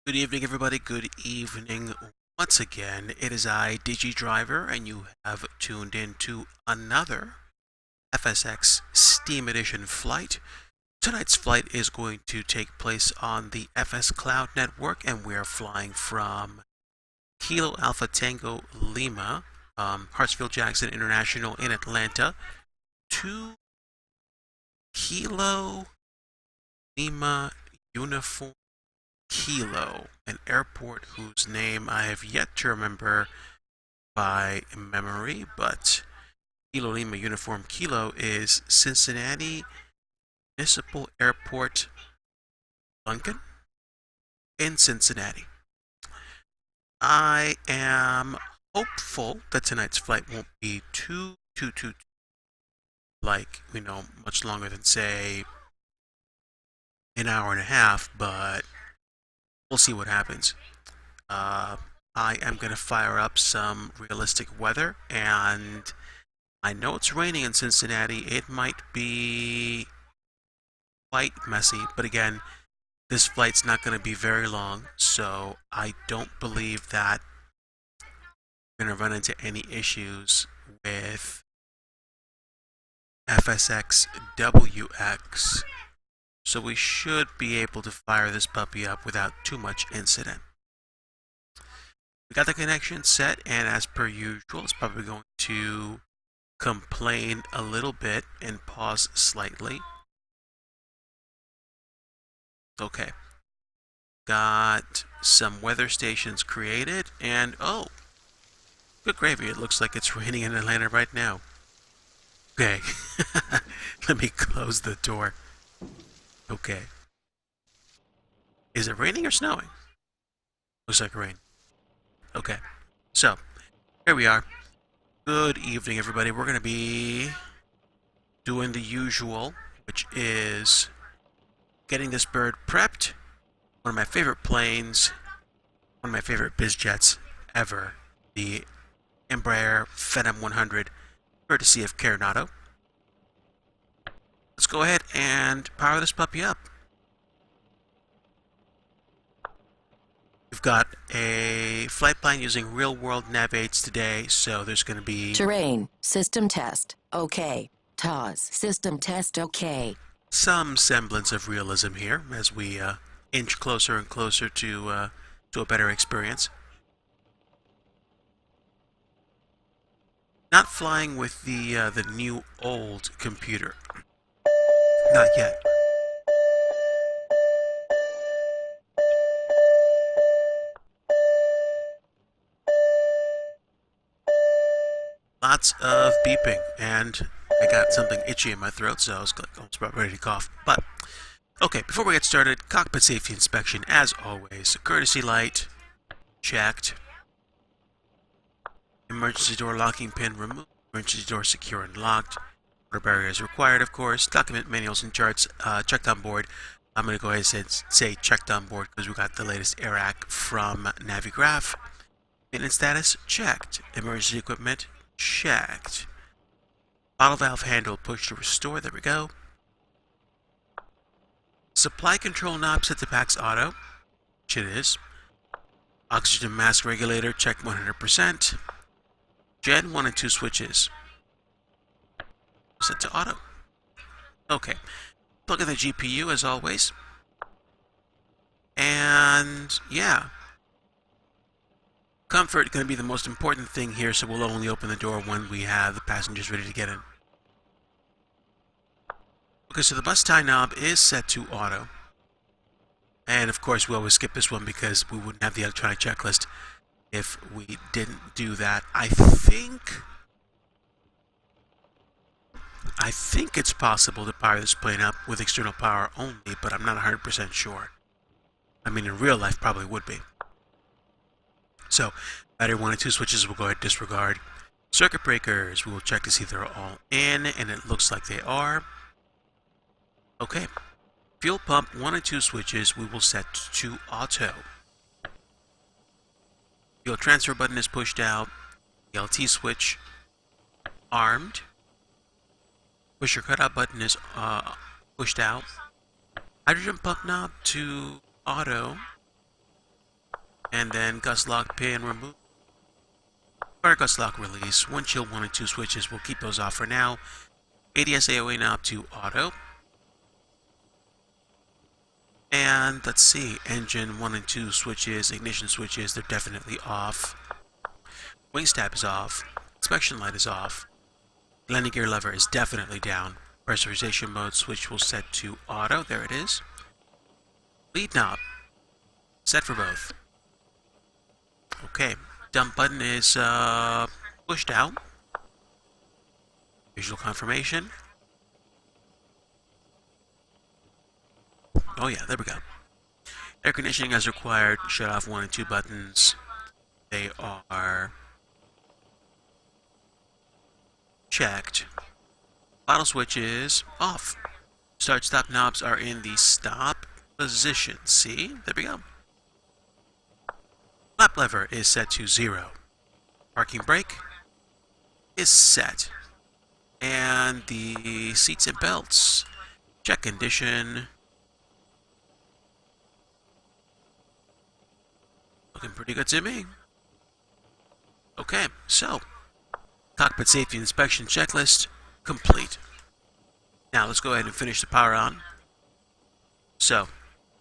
Good evening, everybody. Good evening once again. It is I, DG Driver, and you have tuned in to another FSX Steam Edition flight. Tonight's flight is going to take place on the FSCloud network, and we are flying from Kilo Alpha Tango Lima, Hartsfield-Jackson International in Atlanta, to Kilo Lima Uniform Kilo, an airport whose name I have yet to remember by memory, but Kilo Lima Uniform Kilo is Cincinnati Municipal Airport, Duncan, in Cincinnati. I am hopeful that tonight's flight won't be too much longer than, say, an hour and a half, but we'll see what happens. I am going to fire up some realistic weather, and I know it's raining in Cincinnati. It might be quite messy, but again, this flight's not going to be very long, so I don't believe that we're going to run into any issues with FSXWX. So we should be able to fire this puppy up without too much incident. We got the connection set, and as per usual, it's probably going to complain a little bit and pause slightly. Okay. Got some weather stations created, and oh, good gravy. It looks like it's raining in Atlanta right now. Okay. Let me close the door. Okay. Is it raining or snowing? Looks like rain. Okay. So, here we are. Good evening, everybody. We're going to be doing the usual, which is getting this bird prepped. One of my favorite planes, one of my favorite biz jets ever, the Embraer Phenom 100, courtesy of Coronado. Let's go ahead and power this puppy up. We've got a flight plan using real-world nav aids today, so there's going to be... Terrain, system test, okay. TOS, system test, okay. Some semblance of realism here as we inch closer and closer to a better experience. Not flying with the new old computer. Not yet. Lots of beeping, and I got something itchy in my throat, so I was almost about ready to cough. But, okay, before we get started, cockpit safety inspection, as always. Courtesy light, checked. Emergency door locking pin removed. Emergency door secure and locked. Water barrier is required, of course. Document manuals and charts checked on board. I'm going to go ahead and say checked on board because we got the latest AirAC from Navigraph. Maintenance status, checked. Emergency equipment, checked. Bottle valve handle push to restore, there we go. Supply control knob set to PAX auto, which it is. Oxygen mask regulator, checked 100%. Gen 1 and 2 switches, set to auto. Okay. Plug in the GPU as always. And yeah. Comfort going to be the most important thing here, so we'll only open the door when we have the passengers ready to get in. Okay, so the bus tie knob is set to auto. And of course we always skip this one because we wouldn't have the electronic checklist if we didn't do that. I think it's possible to power this plane up with external power only, but I'm not 100% sure. I mean, in real life, probably would be. So, battery 1 and 2 switches we'll go ahead and disregard. Circuit breakers, we will check to see if they're all in, and it looks like they are. Okay. Fuel pump 1 and 2 switches we will set to auto. Fuel transfer button is pushed out. The LT switch armed. Pusher cutout button is pushed out. Hydrogen pump knob to auto. And then gust lock pin remove. Or gust lock release. Windshield 1 and 2 switches, we'll keep those off for now. ADS AOA knob to auto. And let's see, engine 1 and 2 switches, ignition switches, they're definitely off. Wings tab is off. Inspection light is off. Landing gear lever is definitely down. Pressurization mode switch will set to auto. There it is. Lead knob set for both. Okay, dump button is pushed out. Visual confirmation. Oh yeah, there we go. Air conditioning as required. Shut off 1 and 2 buttons. They are checked. Throttle switch is off. Start stop knobs are in the stop position. See? There we go. Lap lever is set to 0. Parking brake is set. And the seats and belts. Check condition. Looking pretty good to me. Okay, so cockpit safety inspection checklist complete. Now let's go ahead and finish the power on. So,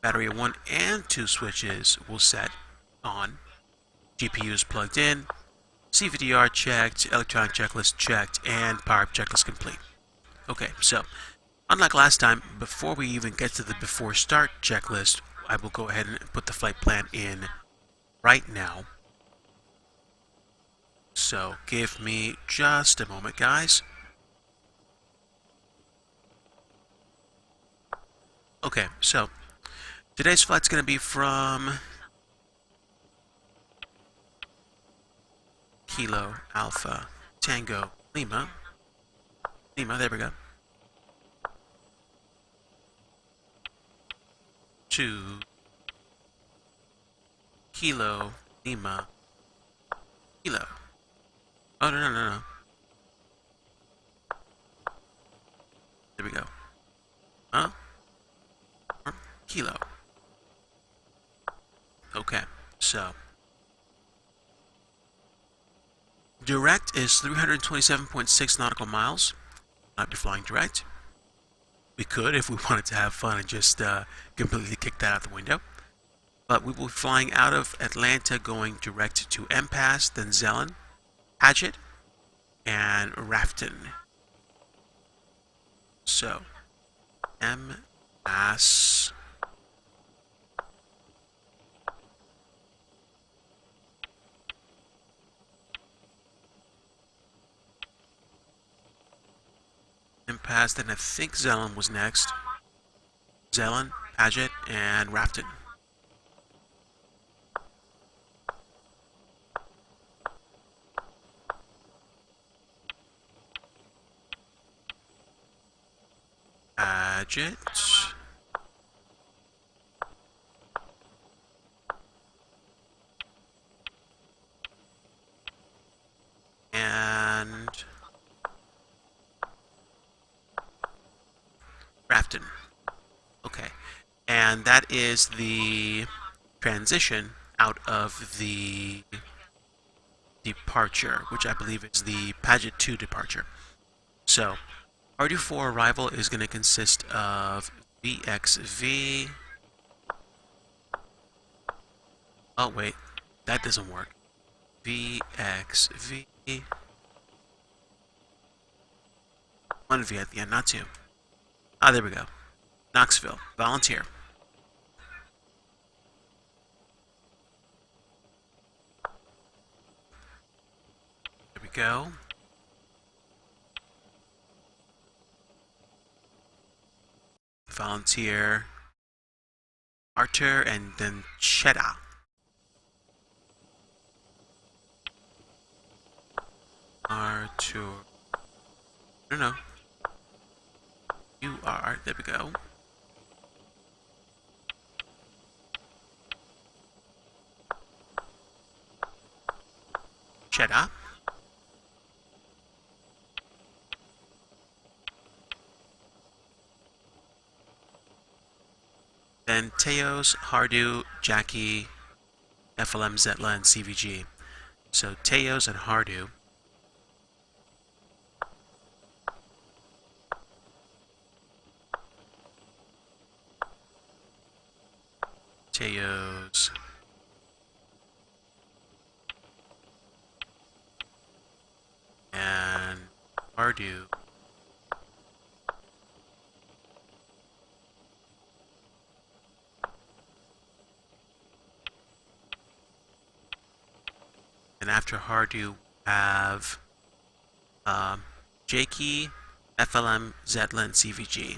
battery 1 and 2 switches will set on. GPU is plugged in. CVDR checked, electronic checklist checked, and power up checklist complete. Okay, so unlike last time, before we even get to the before start checklist, I will go ahead and put the flight plan in right now. So give me just a moment, guys. Okay, so today's flight's going to be from Kilo Alpha Tango Lima. There we go. To Kilo Lima Kilo. Oh, no. There we go. Huh? Kilo. Okay, so direct is 327.6 nautical miles. Not be flying direct. We could if we wanted to have fun and just completely kick that out the window. But we will be flying out of Atlanta, going direct to MPAS, then Zelen, PADGT, and Rafton. So, MPAS. MPAS, then I think Zelen was next. Zelen, PADGT, and Rafton. PADGT. And Rafton. Okay. And that is the transition out of the departure, which I believe is the PADGT2 departure. So, HARDU4 arrival is going to consist of VXV. Oh, wait. That doesn't work. VXV. 1 V at the end, not 2. Ah, there we go. Knoxville. Volunteer. There we go. Volunteer. Archer, and then Cheddar. Archer. No. You are. There we go. Cheddar. Then Teos, Hardu, Jackie, FLM, Zetla, and CVG. So Teos and HARDU. Teos. And HARDU. And after HARDU, have JKey, FLM, Zetla, and CVG.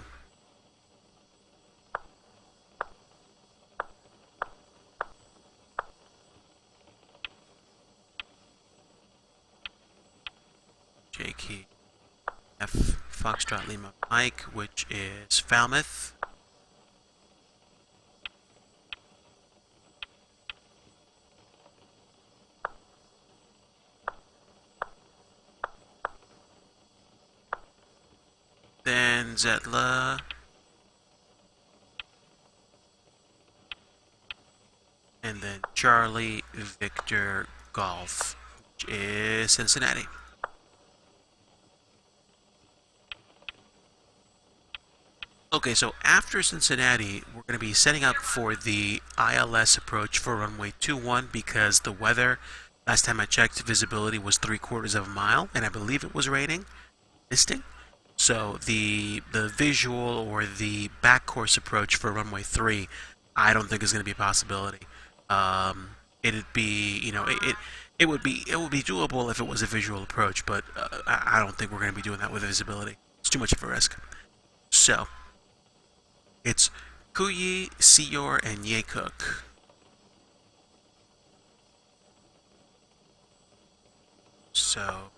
JKey, F Foxtrot Lima Mike, which is Falmouth. Then Zetla. And then Charlie Victor Golf, which is Cincinnati. Okay, so after Cincinnati, we're going to be setting up for the ILS approach for runway 21 because the weather, last time I checked, visibility was 3/4 of a mile, and I believe it was raining, misting. So the visual or the back course approach for runway 3, I don't think is going to be a possibility. It'd be, it would be doable if it was a visual approach, but I don't think we're going to be doing that with visibility. It's too much of a risk. So it's Kuyi, Siyor, and Yekuk. So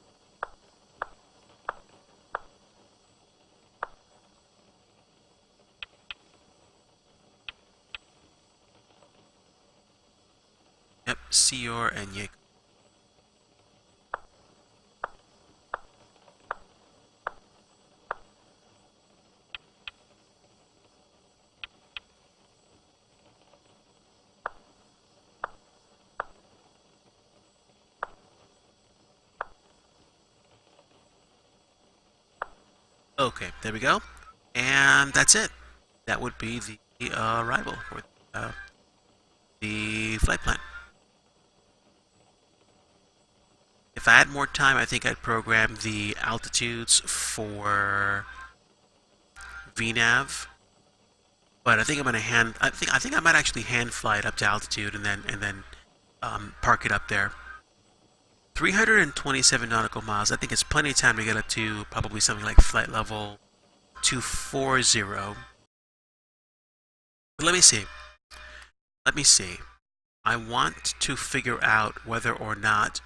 yep, Siyor and Yekuk. Okay, there we go. And that's it. That would be the arrival for the flight plan. If I had more time, I think I'd program the altitudes for VNAV. But I think I'm gonna I think I might actually hand fly it up to altitude and then park it up there. 327 nautical miles. I think it's plenty of time to get up to probably something like flight level 240. But let me see. Let me see. I want to figure out whether or not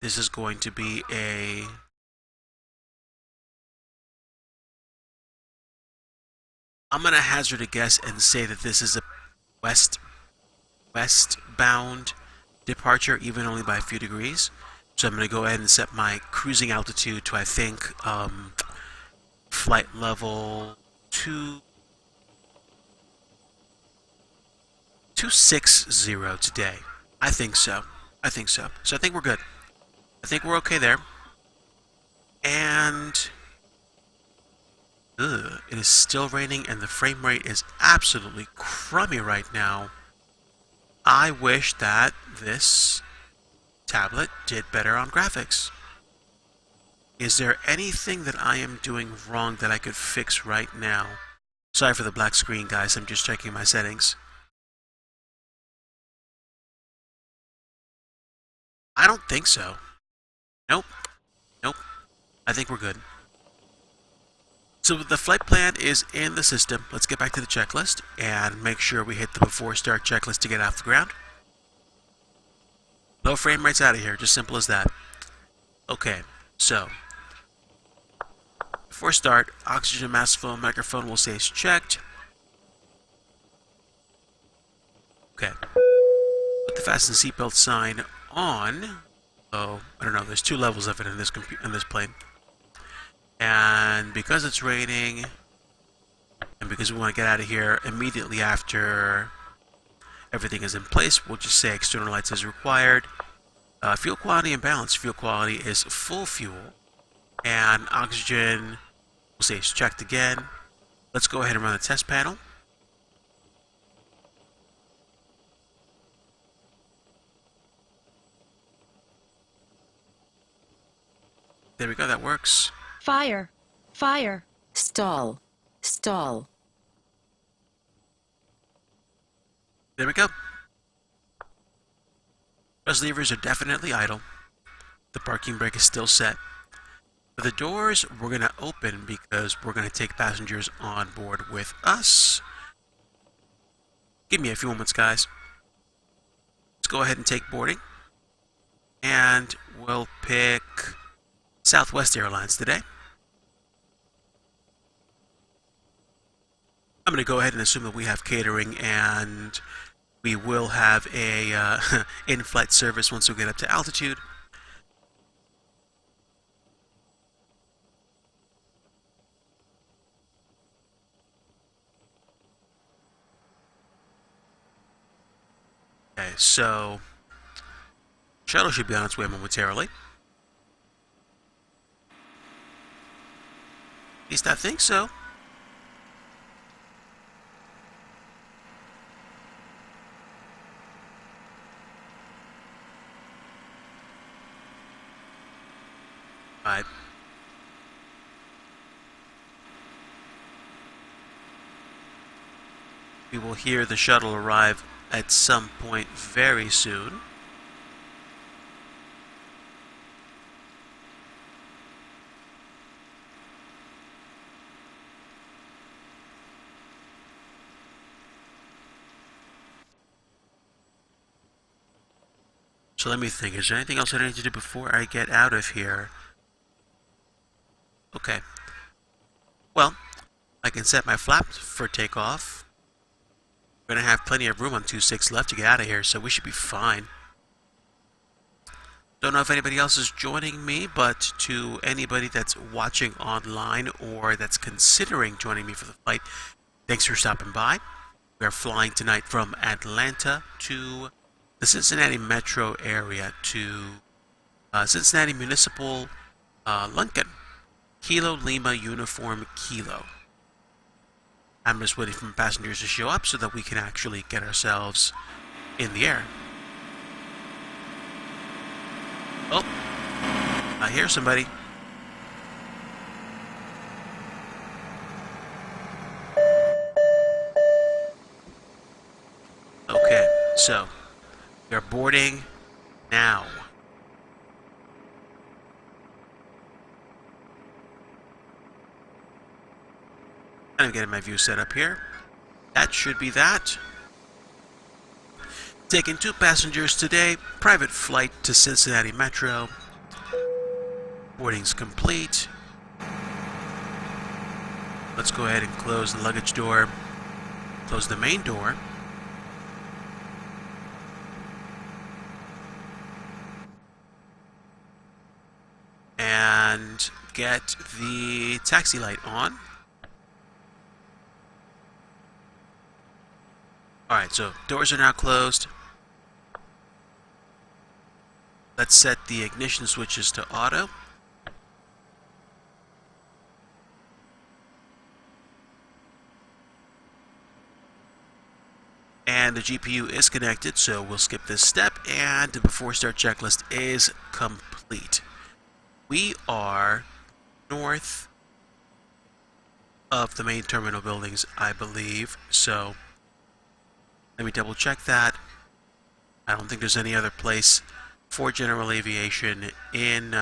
this is going to be a... I'm going to hazard a guess and say that this is a westbound departure, even only by a few degrees. So I'm going to go ahead and set my cruising altitude to, I think, flight level 260 today. I think so. I think so. So I think we're good. I think we're okay there. And it is still raining and the frame rate is absolutely crummy right now. I wish that this tablet did better on graphics. Is there anything that I am doing wrong that I could fix right now? Sorry for the black screen, guys. I'm just checking my settings. I don't think so. Nope. Nope. I think we're good. So the flight plan is in the system. Let's get back to the checklist and make sure we hit the before start checklist to get off the ground. Low frame rates out of here, just simple as that. Okay, so before start, oxygen mask flow microphone will say it's checked. Okay, put the fasten seatbelt sign on. Oh, I don't know. There's two levels of it in this plane, and because it's raining, and because we want to get out of here immediately after Everything is in place. We'll just say external lights is required. Fuel quality and balance. Fuel quality is full fuel. And oxygen, we'll say it's checked again. Let's go ahead and run the test panel. There we go, that works. Fire. Fire. Stall. Stall. There we go. Those levers are definitely idle. The parking brake is still set. For the doors, we're going to open because we're going to take passengers on board with us. Give me a few moments, guys. Let's go ahead and take boarding. And we'll pick Southwest Airlines today. I'm going to go ahead and assume that we have catering, and we will have a in-flight service once we get up to altitude. Okay, so shuttle should be on its way momentarily. At least I think so. Alright. We will hear the shuttle arrive at some point very soon. So let me think, is there anything else I need to do before I get out of here? Okay. Well, I can set my flaps for takeoff. We're going to have plenty of room on 26 left to get out of here, so we should be fine. Don't know if anybody else is joining me, but to anybody that's watching online or that's considering joining me for the flight, thanks for stopping by. We are flying tonight from Atlanta to the Cincinnati metro area to Cincinnati Municipal Lincoln. Kilo Lima Uniform Kilo. I'm just waiting for passengers to show up so that we can actually get ourselves in the air. Oh, I hear somebody. Okay, so we are boarding now. I'm getting my view set up here. That should be that. Taking 2 passengers today. Private flight to Cincinnati Metro. Boarding's complete. Let's go ahead and close the luggage door. Close the main door. And get the taxi light on. Alright, so doors are now closed. Let's set the ignition switches to auto. And the GPU is connected, so we'll skip this step, and the before start checklist is complete. We are north of the main terminal buildings, I believe, so let me double check that. I don't think there's any other place for general aviation in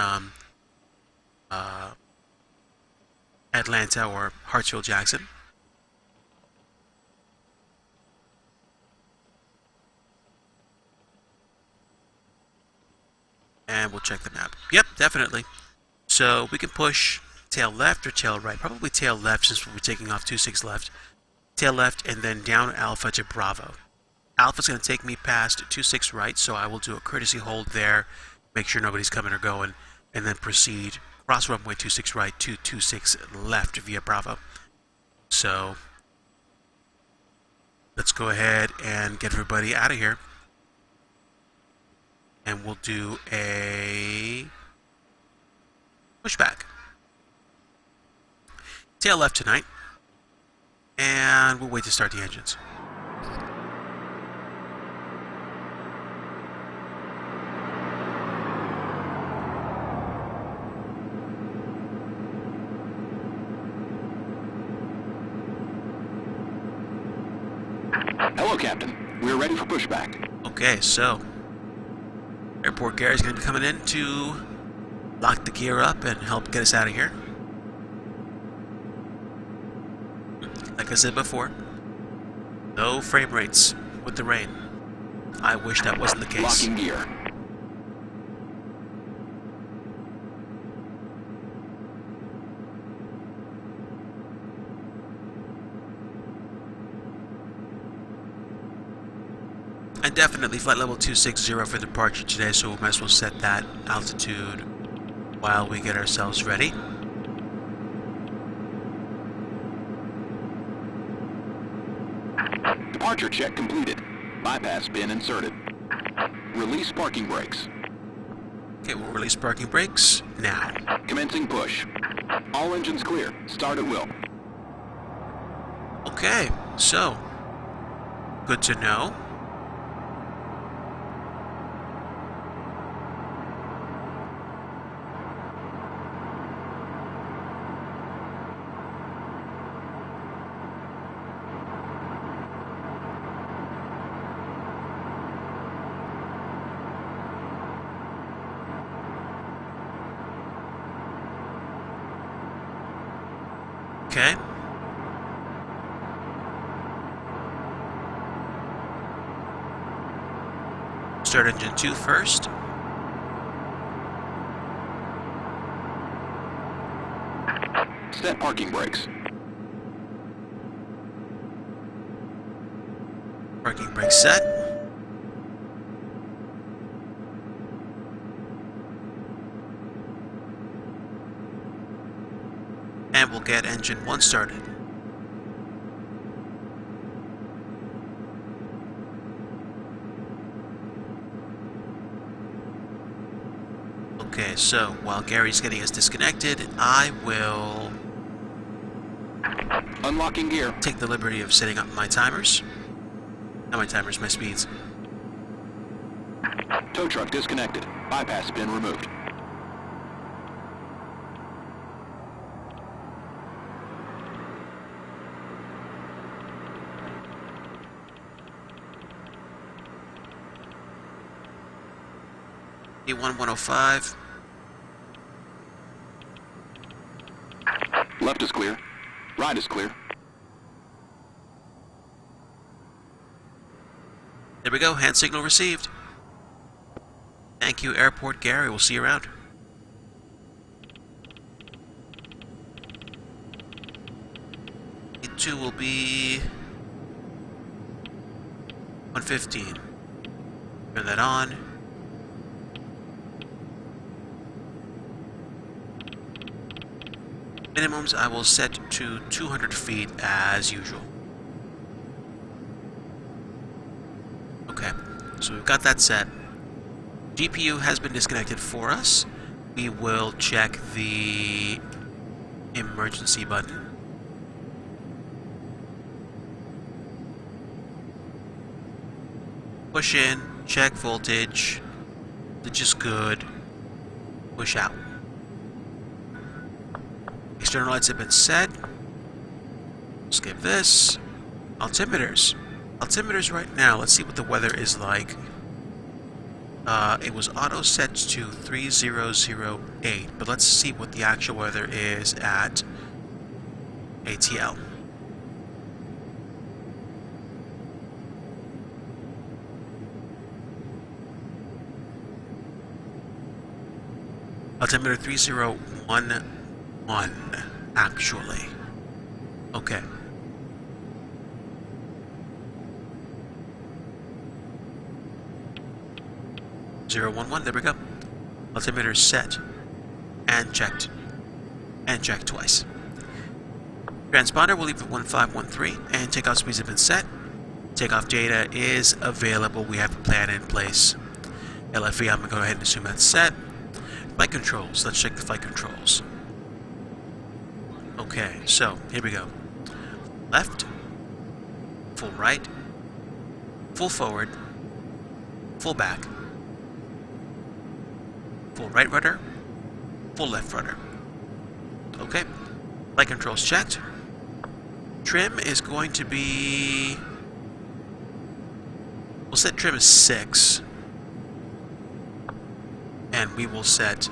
Atlanta or Hartsfield-Jackson. And we'll check the map. Yep, definitely. So we can push tail left or tail right. Probably tail left since we'll be taking off 26 left. Tail left and then down Alpha to Bravo. Alpha's going to take me past 26 right, so I will do a courtesy hold there, make sure nobody's coming or going, and then proceed cross runway 26 right to 26 left via Bravo. So let's go ahead and get everybody out of here. And we'll do a pushback. Tail left tonight. And we'll wait to start the engines. Hello, Captain. We're ready for pushback. Okay, so Airport Gary's going to be coming in to lock the gear up and help get us out of here. Like I said before, no frame rates with the rain. I wish that wasn't the case. Locking gear. And definitely flight level 260 for departure today, so we might as well set that altitude while we get ourselves ready. Departure check completed. Bypass bin inserted. Release parking brakes. Okay, we'll release parking brakes now. Commencing push. All engines clear. Start at will. Okay, so good to know. Okay. Start engine 2 first. Set parking brakes. Parking brake set. And we'll get engine 1 started. Okay, so while Gary's getting us disconnected, I will Unlocking gear. take the liberty of setting up my timers. Not my timers, my speeds. Tow truck disconnected. Bypass bin removed. E1105. Left is clear. Right is clear. There we go, hand signal received. Thank you, Airport Gary. We'll see you around. E2 will be 115. Turn that on. Minimums I will set to 200 feet as usual. Okay, so we've got that set. GPU has been disconnected for us. We will check the emergency button. Push in, check voltage. Voltage is good. Push out. External lights have been set. Skip this. Altimeters. Altimeters right now. Let's see what the weather is like. It was auto set to 3008, but let's see what the actual weather is at ATL. Altimeter 3011, actually. Okay. Zero 11, there we go. Altimeter set and checked. And checked twice. Transponder will leave at 1513 and takeoff speeds have been set. takeoff data is available. We have a plan in place. LFE, I'm going to go ahead and assume that's set. Flight controls. Let's check the flight controls. Okay, so here we go. Left, full right, full forward, full back, full right rudder, full left rudder. Okay, flight controls checked. Trim is going to be... We'll set trim as 6. And we will set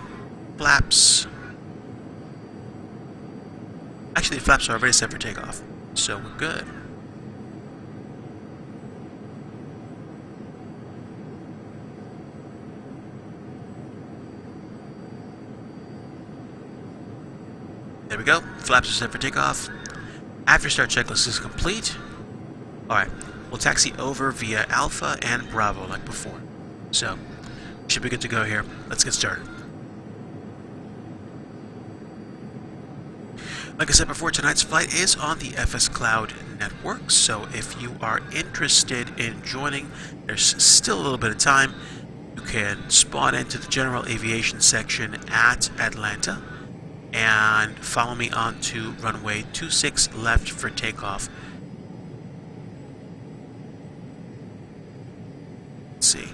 flaps. Actually, the flaps are already set for takeoff, so we're good. There we go. Flaps are set for takeoff. After start checklist is complete. Alright, we'll taxi over via Alpha and Bravo like before. So, should be good to go here. Let's get started. Like I said before, tonight's flight is on the FSCloud network, so if you are interested in joining, there's still a little bit of time. You can spawn into the general aviation section at Atlanta and follow me on to runway 26 left for takeoff. Let's see.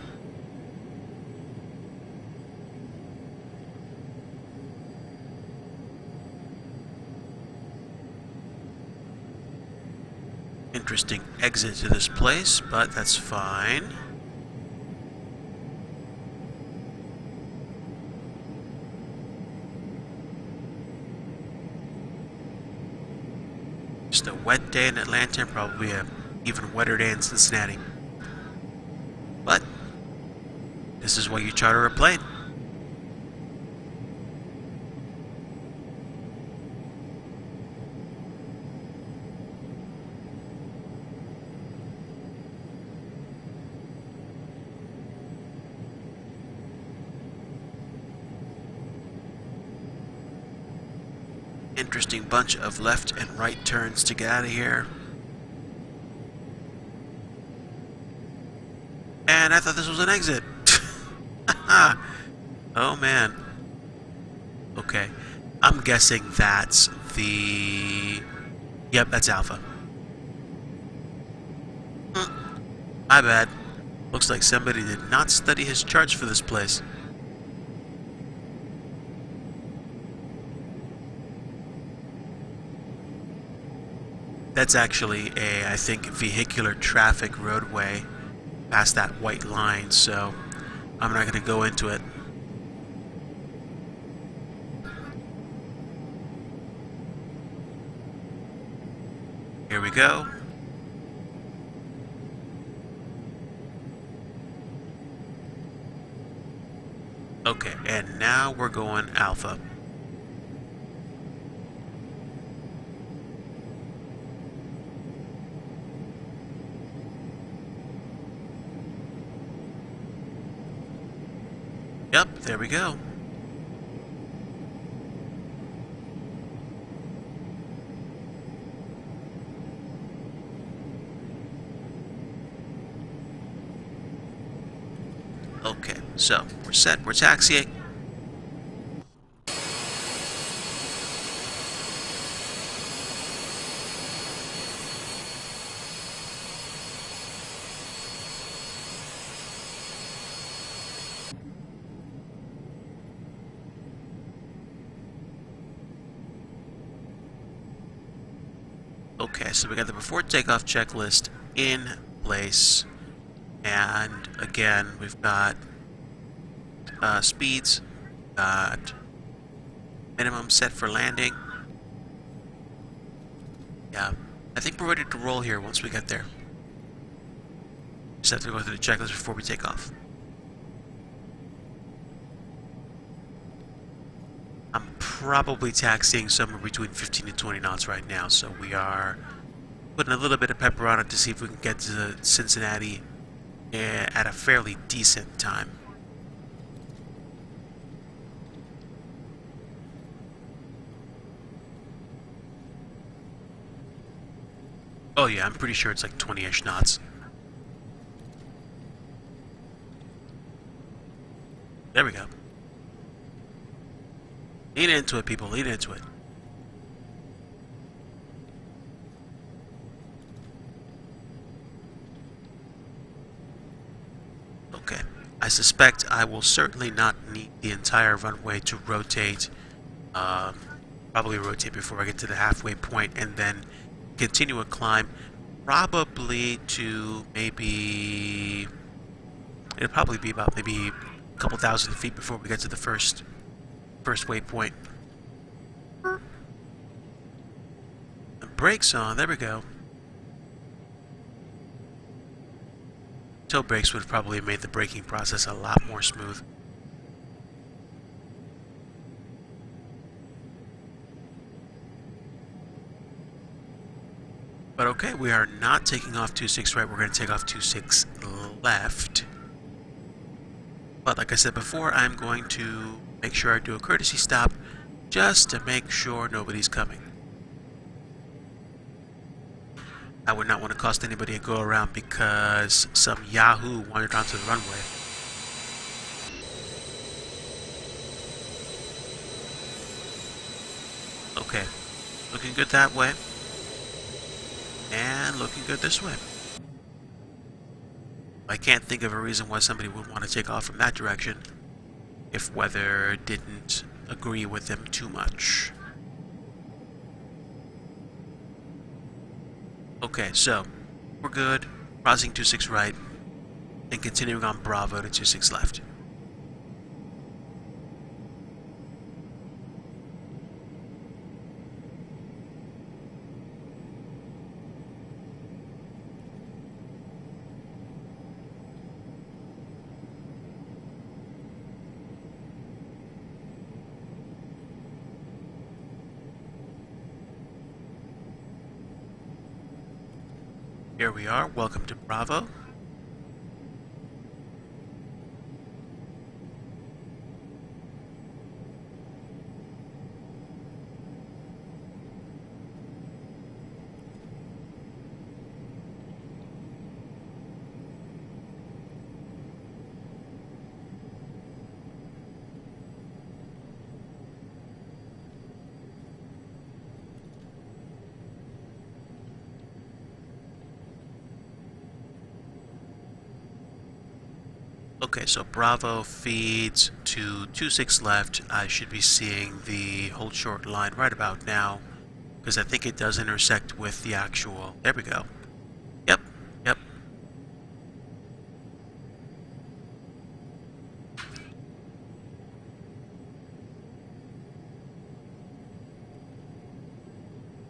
Interesting exit to this place, but that's fine. Just a wet day in Atlanta, and probably a even wetter day in Cincinnati. But this is why you charter a plane. Interesting bunch of left and right turns to get out of here. And I thought this was an exit. Oh man. Okay. I'm guessing that's the... Yep, that's Alpha. My bad. Looks like somebody did not study his charts for this place. That's actually a, I think, vehicular traffic roadway past that white line, so I'm not going to go into it. Here we go. Okay, and now we're going Alpha. Yep, there we go. Okay, so we're set, we're taxiing. Okay, so we got the before takeoff checklist in place, and again we've got speeds, got minimum set for landing. Yeah, I think we're ready to roll here once we get there. Just have to go through the checklist before we take off. I'm probably taxiing somewhere between 15 and 20 knots right now, so we are putting a little bit of pepper on it to see if we can get to Cincinnati at a fairly decent time. Oh yeah, I'm pretty sure it's like 20-ish knots. Lean into it, people. Lean into it. Okay. I suspect I will certainly not need the entire runway to rotate. Probably rotate before I get to the halfway point and then continue a climb. Probably to maybe... It'll probably be about maybe a couple thousand feet before we get to the first waypoint. The brakes on. There we go. Toe brakes would have probably made the braking process a lot more smooth. But okay, we are not taking off 26 right, we're going to take off 26 left. But like I said before, I'm going to make sure I do a courtesy stop just to make sure nobody's coming. I would not want to cost anybody a go around because some yahoo wandered onto the runway. Okay, looking good that way. And looking good this way. I can't think of a reason why somebody would want to take off from that direction if weather didn't agree with them too much. Okay, so we're good. Crossing 26 right and continuing on Bravo to 26 left. Here we are. Welcome to Bravo. Okay, so Bravo feeds to 26 left. I should be seeing the hold short line right about now, because I think it does intersect with the actual... There we go. Yep, yep.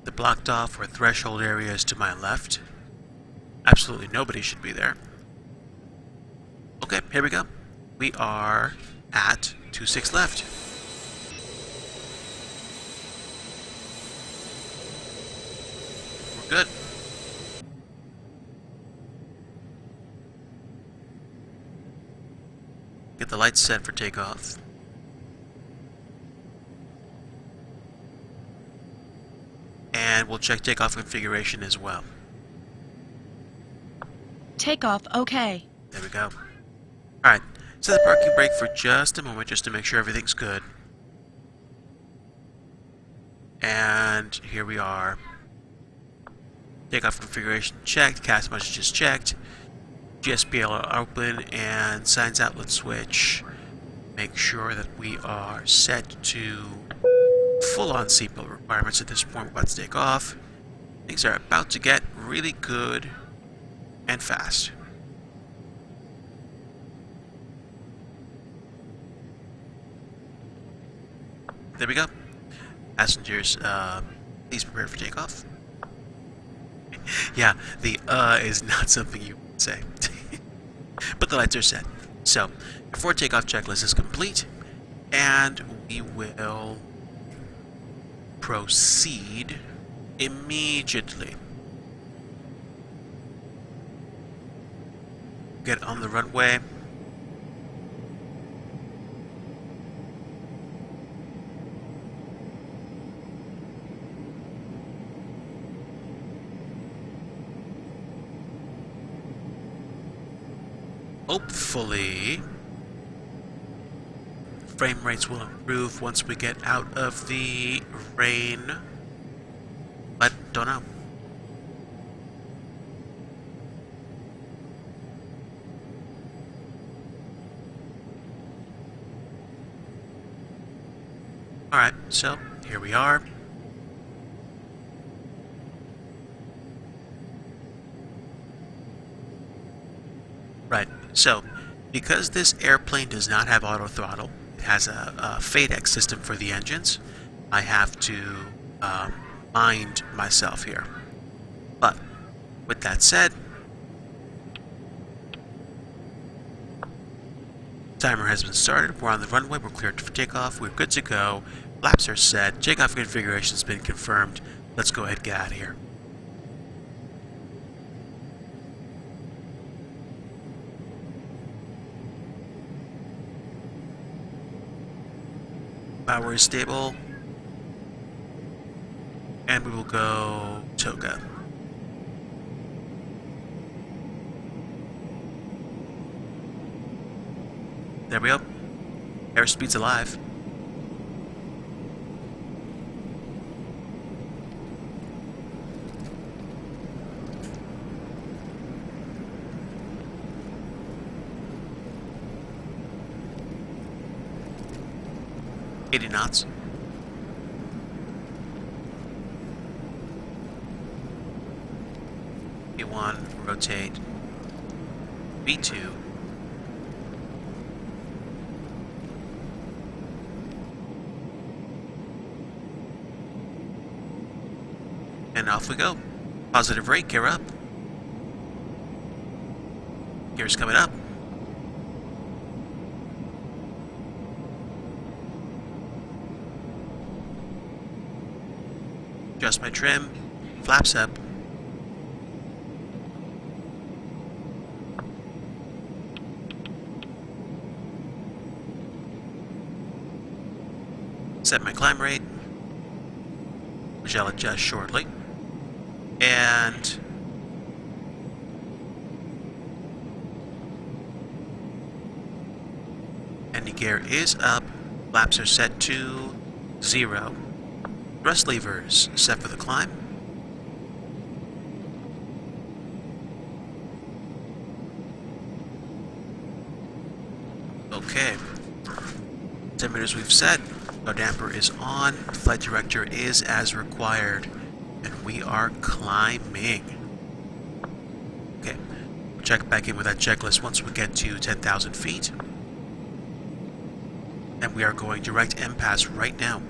The blocked off or threshold area is to my left. Absolutely nobody should be there. Okay, here we go. We are at 26 left. We're good. Get the lights set for takeoff. And we'll check takeoff configuration as well. Takeoff okay. There we go. Alright, set the parking brake for just a moment just to make sure everything's good. And here we are. Takeoff configuration checked, cast messages checked, GSPL are open, and signs outlet switch. Make sure that we are set to full-on seatbelt requirements at this point. We're about to take off. Things are about to get really good and fast. There we go. Passengers, please prepare for takeoff. Yeah, the is not something you would say. But the lights are set. So, before takeoff checklist is complete, and we will proceed immediately. Get on the runway. frame rates will improve once we get out of the rain, but don't know. Alright, so here we are. Right, so because this airplane does not have auto throttle, it has a FADEC system for the engines, I have to mind myself here. But with that said, timer has been started, we're on the runway, we're cleared for takeoff, we're good to go, flaps are set, takeoff configuration has been confirmed, let's go ahead and get out of here. Power is stable, and we will go Toga. There we go. Airspeed's alive. $80 knots. B1, rotate. B2. And off we go. Positive rate, gear up. Gear's coming up. Adjust my trim, flaps up. Set my climb rate, which I'll adjust shortly. And landing gear is up, flaps are set to 0. Thrust levers set for the climb. Okay. 10 meters we've set. Our damper is on. Flight director is as required. And we are climbing. Okay. We'll check back in with that checklist once we get to 10,000 feet. And we are going direct MPAS right now.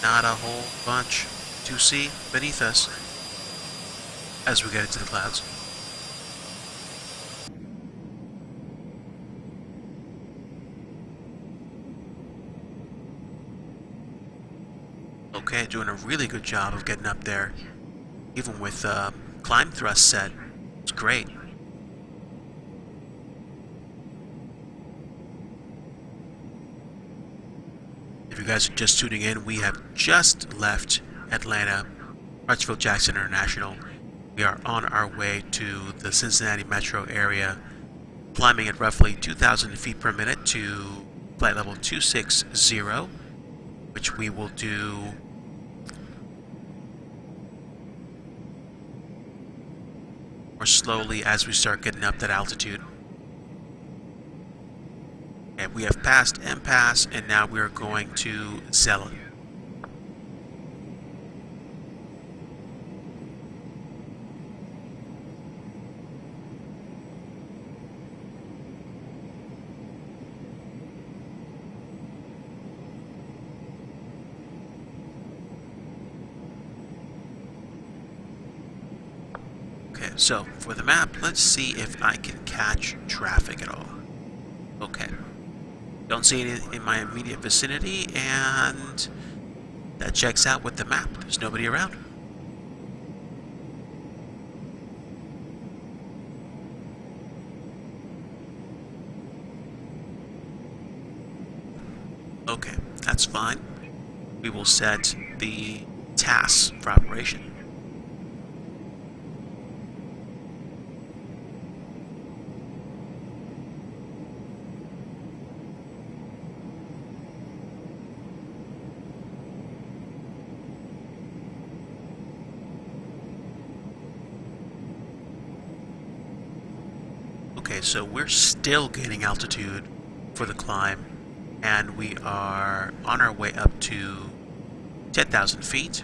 Not a whole bunch to see beneath us as we get into the clouds. Okay, doing a really good job of getting up there, even with climb thrust set. It's great. If you guys are just tuning in, we have just left Atlanta, Hartsfield-Jackson International. We are on our way to the Cincinnati metro area, climbing at roughly 2,000 feet per minute to flight level 260, which we will do more slowly as we start getting up that altitude. And we have passed MPAS, and now we are going to Zelen. Okay, so for the map, let's see if I can catch traffic at all. Okay. Don't see any in my immediate vicinity, and that checks out with the map. There's nobody around. Okay, that's fine. We will set the tasks for operation. Okay, so we're still gaining altitude for the climb, and we are on our way up to 10,000 feet.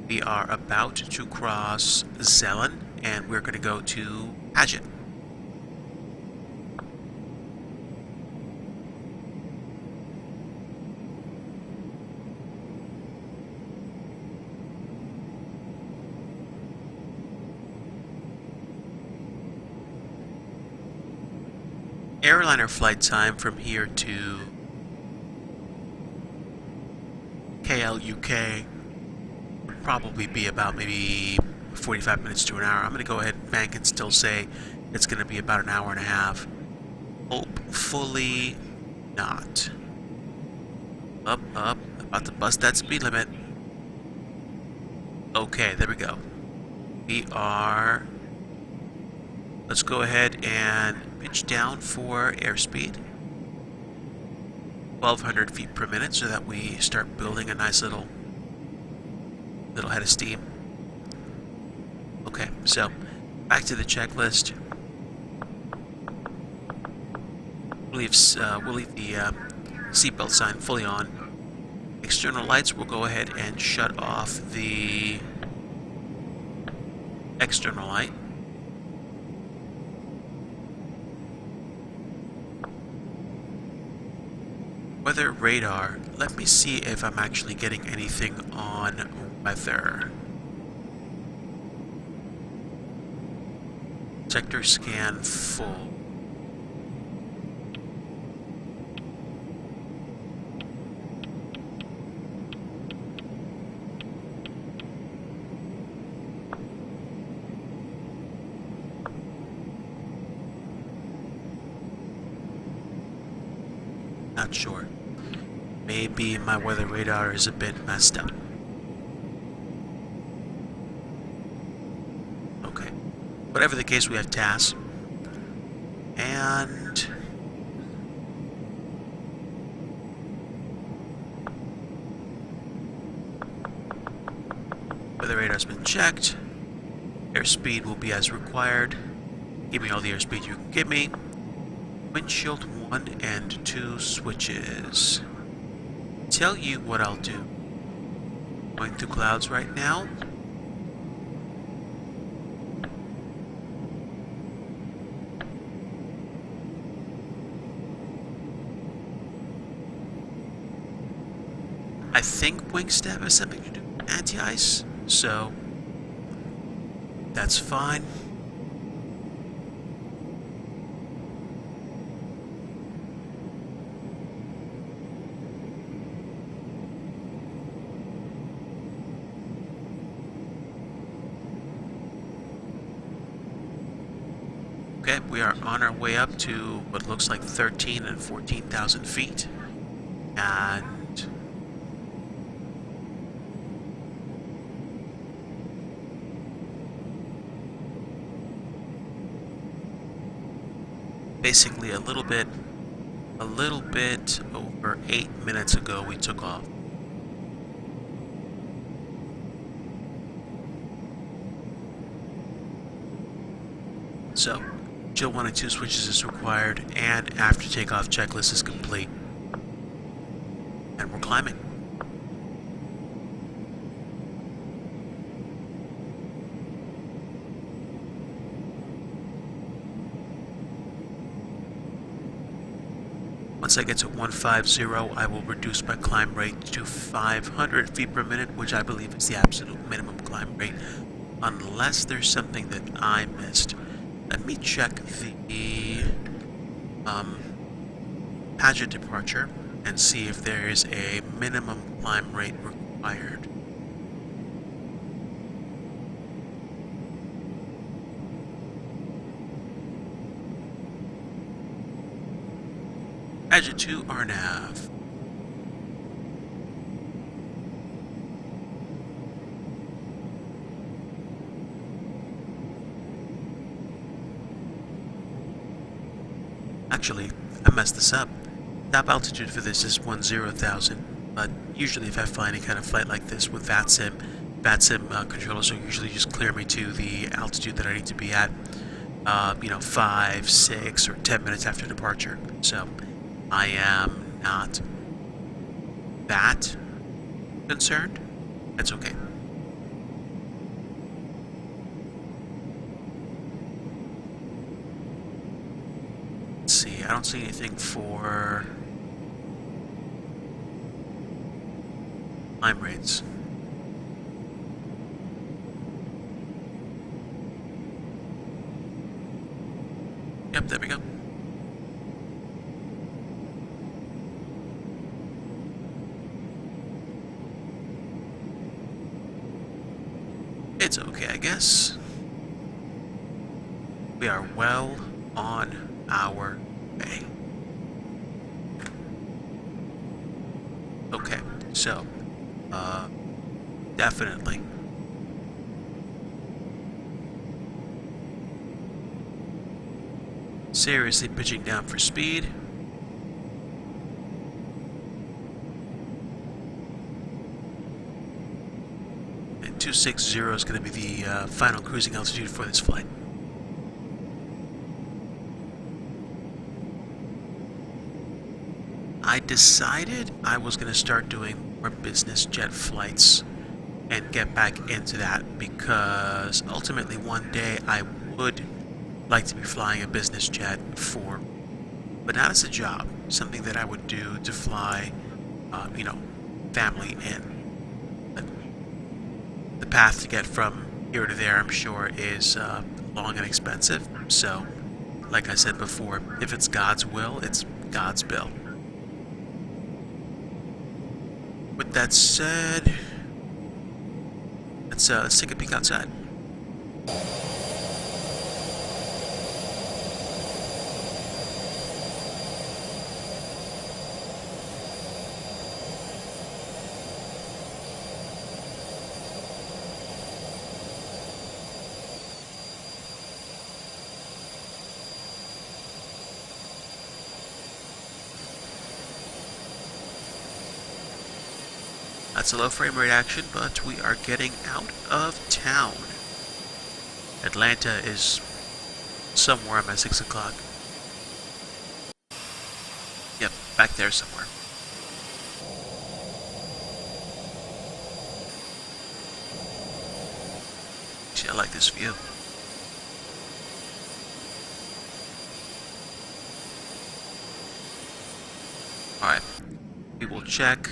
We are about to cross Zelen, and we're going to go to PADGT. Airliner flight time from here to KATL-KLUK would probably be about maybe 45 minutes to an hour. I'm going to go ahead and bank and still say it's going to be about an hour and a half. Hopefully not. Up, about to bust that speed limit. Okay, there we go. We are... Let's go ahead and pitch down for airspeed. 1,200 feet per minute so that we start building a nice little head of steam. Okay, so back to the checklist. We'll leave the seatbelt sign fully on. External lights, we'll go ahead and shut off the external light. Weather radar. Let me see if I'm actually getting anything on weather. Sector scan full. Not sure. Maybe my weather radar is a bit messed up. Okay. Whatever the case, we have TAS. And... weather radar's been checked. Airspeed will be as required. Give me all the airspeed you can give me. Windshield 1 and 2 switches. Tell you what I'll do. Going through clouds right now. I think wing stab has something to do with anti-ice, so that's fine. Okay, we are on our way up to what looks like 13 and 14,000 feet. And basically a little bit over 8 minutes ago we took off. So, Jill 1 and 2 switches is required, and after takeoff checklist is complete. And we're climbing. Once I get to 150, I will reduce my climb rate to 500 feet per minute, which I believe is the absolute minimum climb rate, unless there's something that I missed. Let me check the PADGT departure and see if there is a minimum climb rate required. PADGT2 RNAV. Actually, I messed this up. Top altitude for this is 10,000, but usually if I fly any kind of flight like this with VATSIM controllers will usually just clear me to the altitude that I need to be at. 5, 6, or 10 minutes after departure. So I am not that concerned. That's okay. Let's see, I don't see anything for climb rates. Yep, there we go. It's okay, I guess. We are well on our way. Okay, so, definitely. Seriously pitching down for speed. And 260 is going to be the final cruising altitude for this flight. I decided I was going to start doing more business jet flights and get back into that because ultimately one day I would like to be flying a business jet for, but not as a job, something that I would do to fly, family in. But the path to get from here to there, I'm sure, is long and expensive. So, like I said before, if it's God's will, it's God's bill. With that said, let's take a peek outside. That's a low frame rate action, but we are getting out of town. Atlanta is somewhere. I'm at 6 o'clock. Yep, back there somewhere. See, I like this view. Alright, we will check.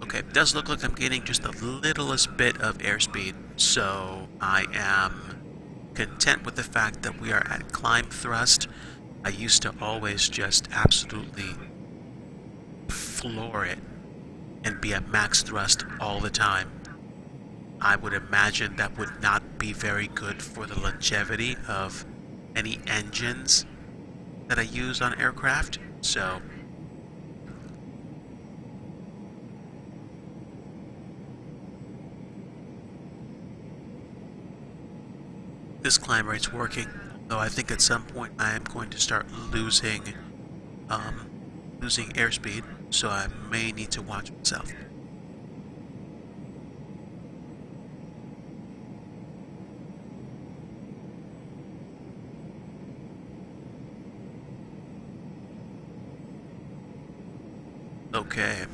Okay, it does look like I'm getting just the littlest bit of airspeed, so I am content with the fact that we are at climb thrust. I used to always just absolutely floor it and be at max thrust all the time. I would imagine that would not be very good for the longevity of any engines that I use on aircraft, so this climb rate's working, though I think at some point I am going to start losing airspeed, so I may need to watch myself. Okay,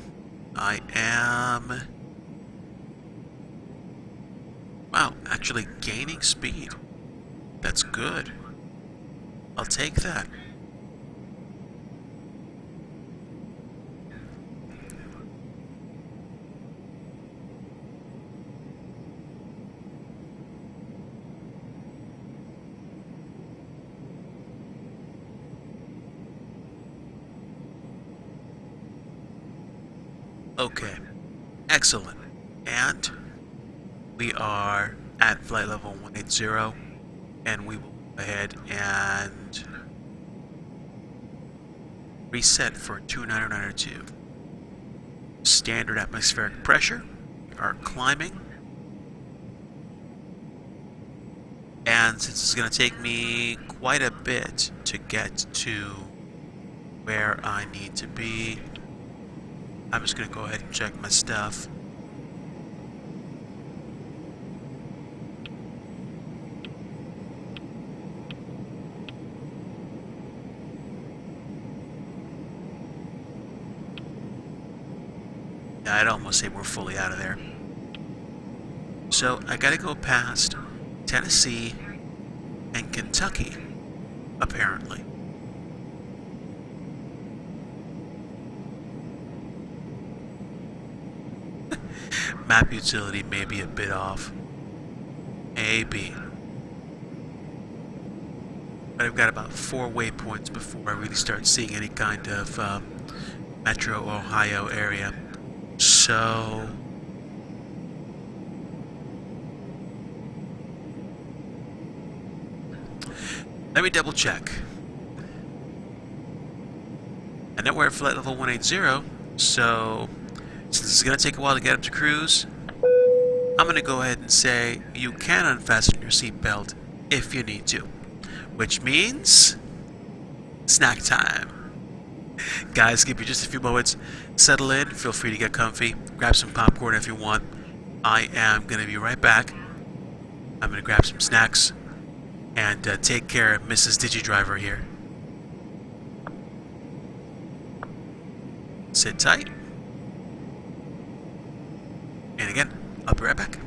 I am, wow, actually gaining speed. That's good. I'll take that. Okay, excellent. And we are at flight level 180, and we will go ahead and reset for 29902. Standard atmospheric pressure. We are climbing. And since it's going to take me quite a bit to get to where I need to be, I'm just going to go ahead and check my stuff. Yeah, I'd almost say we're fully out of there. So I gotta go past Tennessee and Kentucky, apparently. Map utility may be a bit off. Maybe. But I've got about 4 waypoints before I really start seeing any kind of Metro Ohio area. So let me double check. I know we're at flight level 180, so since it's going to take a while to get up to cruise, I'm going to go ahead and say you can unfasten your seatbelt if you need to. Which means snack time. Guys, give me just a few moments. Settle in, feel free to get comfy. Grab some popcorn if you want. I am going to be right back. I'm going to grab some snacks and take care of Mrs. DigiDriver here. Sit tight. And again, I'll be right back.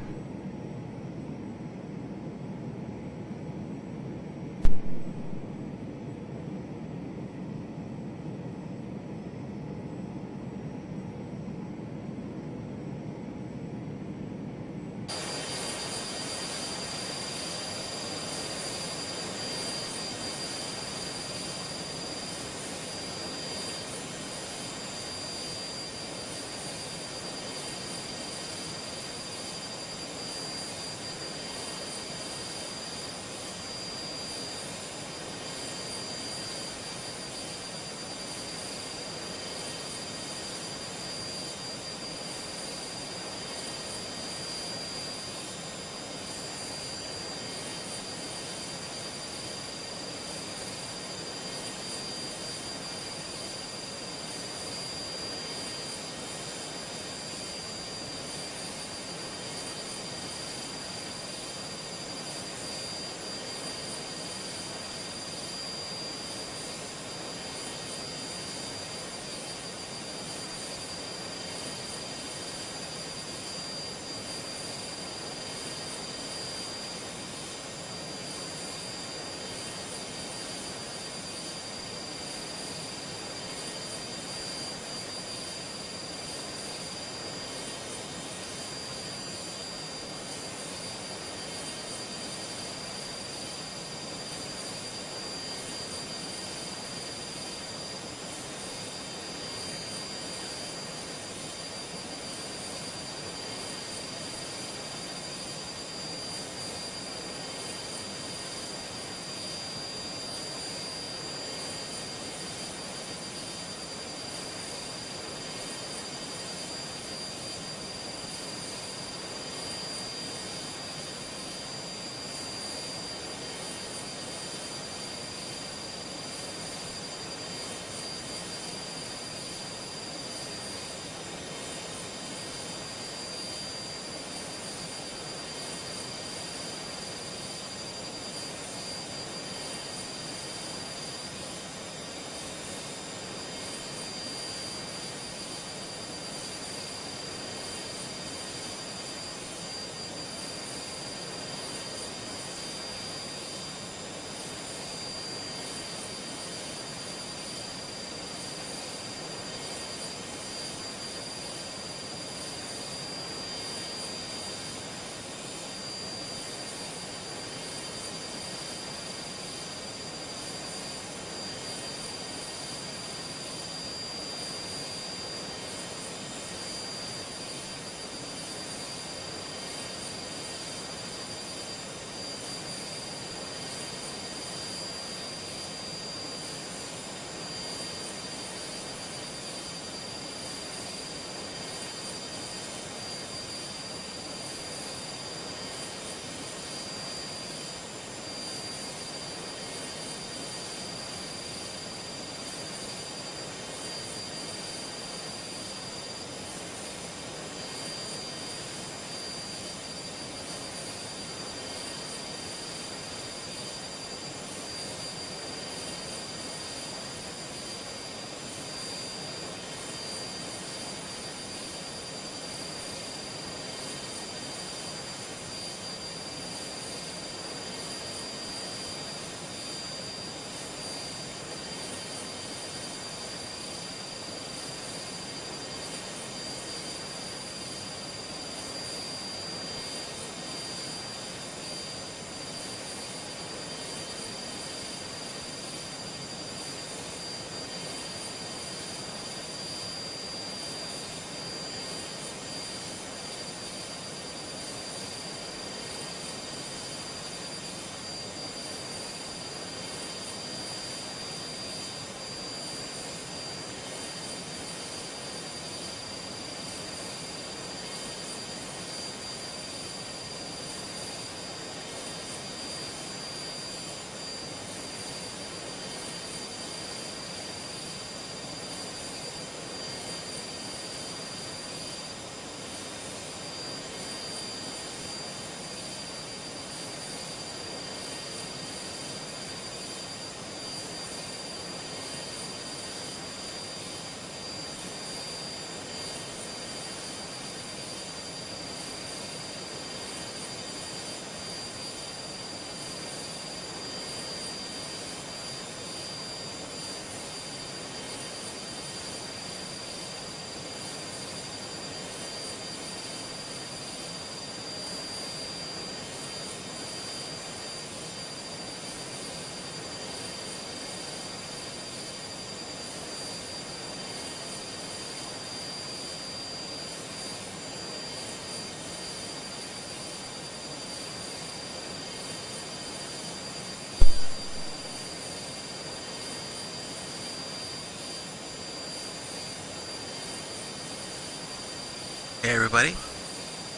Hey everybody,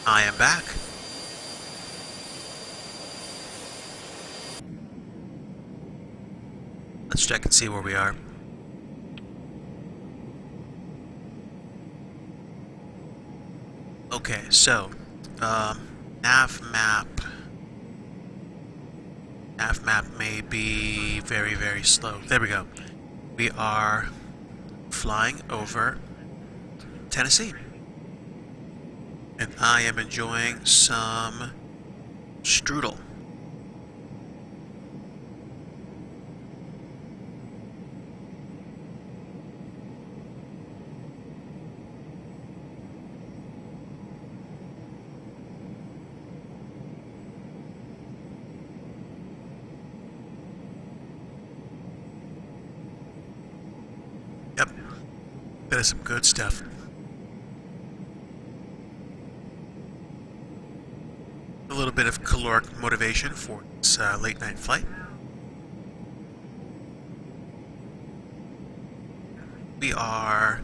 I am back. Let's check and see where we are. Okay, so nav map may be very slow. There we go. We are flying over Tennessee, and I am enjoying some strudel. Yep, that is some good stuff. A little bit of caloric motivation for this late night flight. We are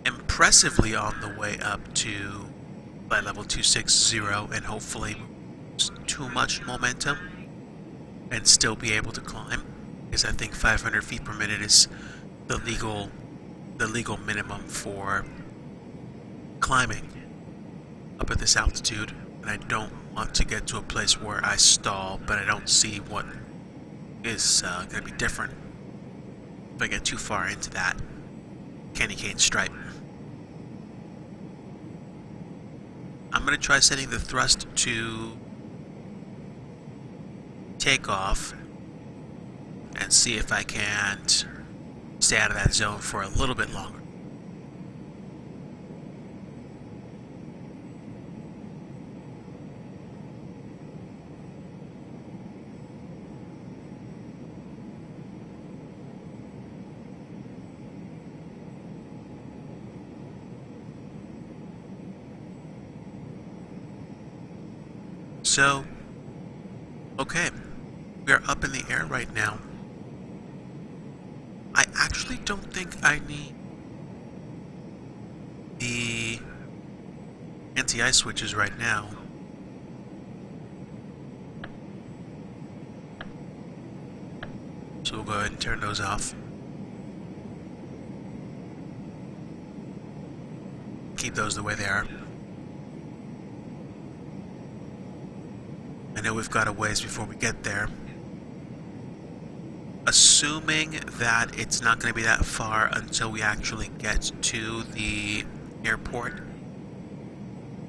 impressively on the way up to flight level 260 and hopefully too much momentum and still be able to climb, because I think 500 feet per minute is the legal minimum for climbing up at this altitude, and I don't want to get to a place where I stall, but I don't see what is going to be different if I get too far into that candy cane stripe. I'm going to try setting the thrust to takeoff and see if I can't stay out of that zone for a little bit longer. So, okay, we are up in the air right now. I actually don't think I need the anti-ice switches right now. So we'll go ahead and turn those off. Keep those the way they are. I know we've got a ways before we get there. Assuming that it's not going to be that far until we actually get to the airport,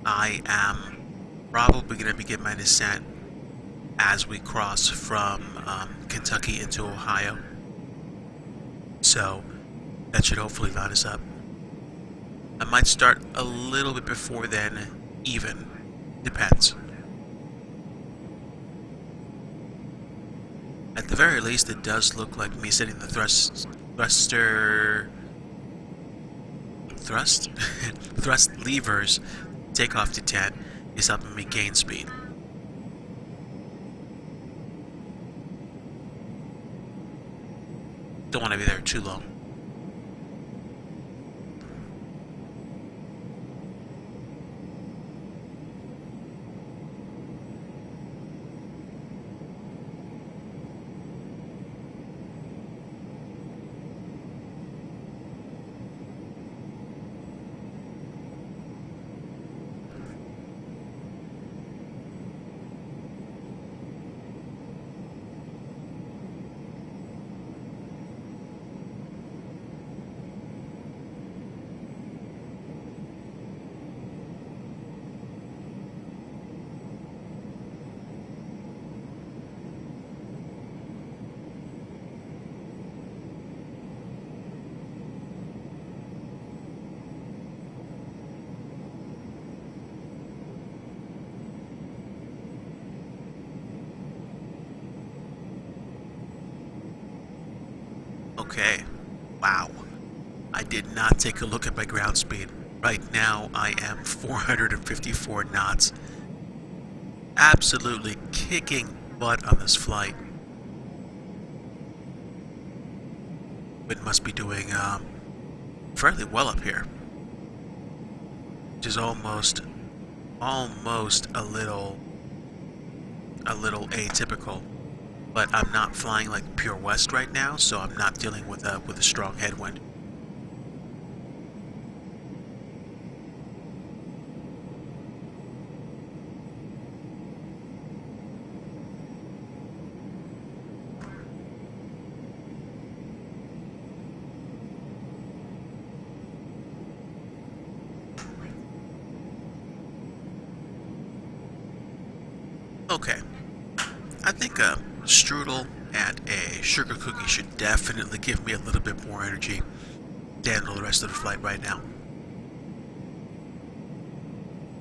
I am probably going to begin my descent as we cross from Kentucky into Ohio. So that should hopefully line us up. I might start a little bit before then, even. Depends. At the very least, it does look like me setting the thrust levers takeoff to 10 is helping me gain speed. Don't want to be there too long. Okay, wow. I did not take a look at my ground speed. Right now, I am 454 knots. Absolutely kicking butt on this flight. It must be doing fairly well up here. which is almost a little atypical. But I'm not flying like pure west right now, so I'm not dealing with a strong headwind. Okay, I think a strudel and a sugar cookie should definitely give me a little bit more energy to handle the rest of the flight right now.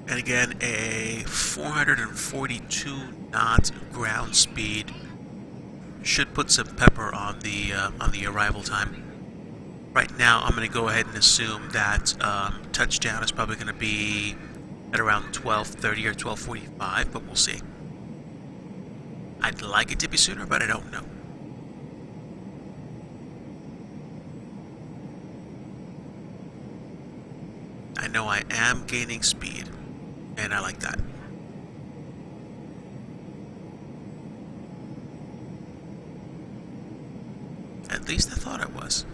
And again, a 442 knots ground speed should put some pepper on the arrival time. Right now, I'm going to go ahead and assume that touchdown is probably going to be at around 12:30 or 12:45, but we'll see. I'd like it to be sooner, but I don't know. I know I am gaining speed, and I like that. At least I thought I was.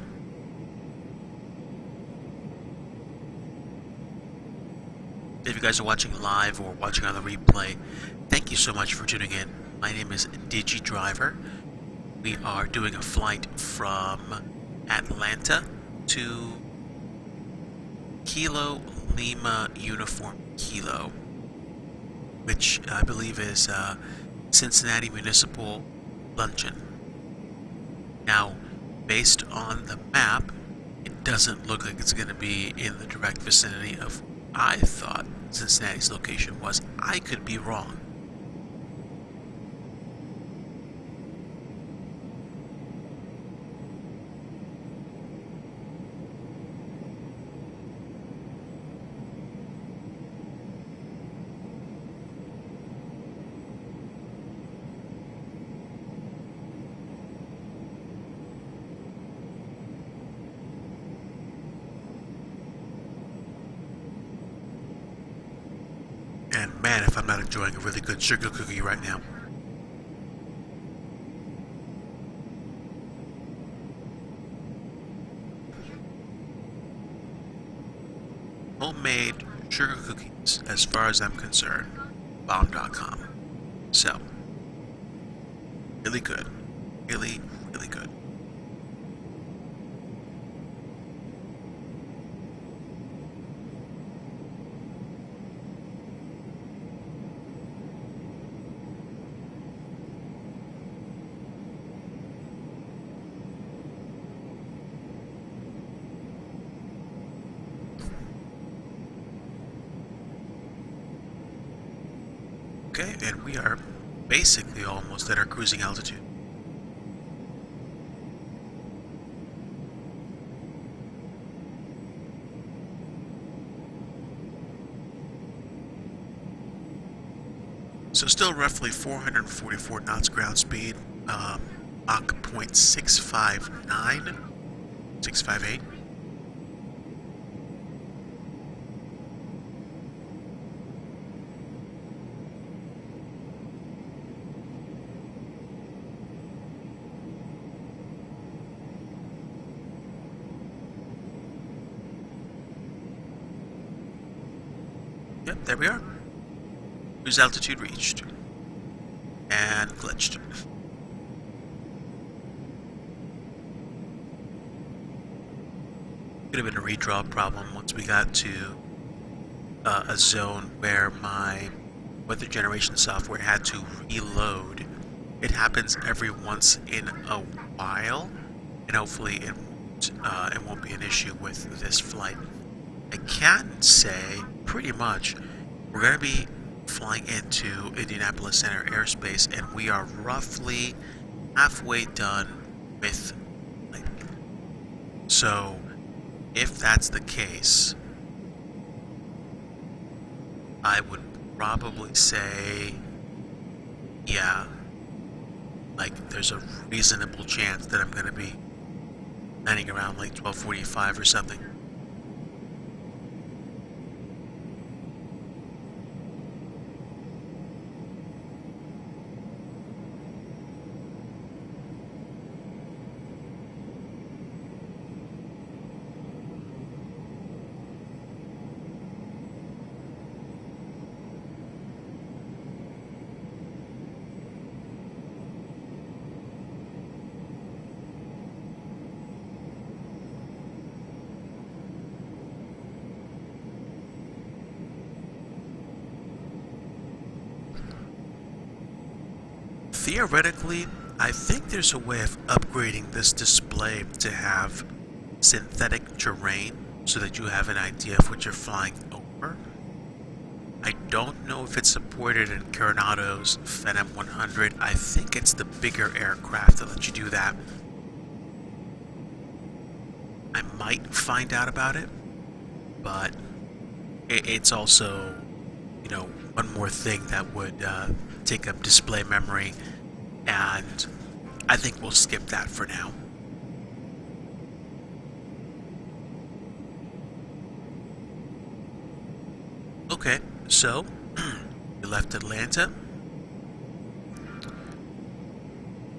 If you guys are watching live or watching on the replay, thank you so much for tuning in. My name is DigiDriver. We are doing a flight from Atlanta to Kilo Lima Uniform Kilo, which I believe is Cincinnati Municipal Luncheon. Now, based on the map, it doesn't look like it's going to be in the direct vicinity of I thought Cincinnati's location was. I could be wrong. And man, if I'm not enjoying a really good sugar cookie right now. Homemade sugar cookies, as far as I'm concerned, bomb.com. So, really good. Really, really good. Okay, and we are basically almost at our cruising altitude. So still roughly 444 knots ground speed, Mach 0.659, 658. Yep, there we are. Cruise altitude reached. And glitched. Could have been a redraw problem once we got to a zone where my weather generation software had to reload. It happens every once in a while, and hopefully it won't be an issue with this flight. I can say pretty much we're going to be flying into Indianapolis Center airspace, and we are roughly halfway done with landing. So if that's the case, I would probably say, yeah, like there's a reasonable chance that I'm going to be landing around like 12:45 or something. theoretically, I think there's a way of upgrading this display to have synthetic terrain so that you have an idea of what you're flying over. I don't know if it's supported in Coronado's Phenom 100. I think it's the bigger aircraft that lets you do that. I might find out about it, but it's also, you know, one more thing that would take up display memory, and I think we'll skip that for now. Okay, so we left Atlanta,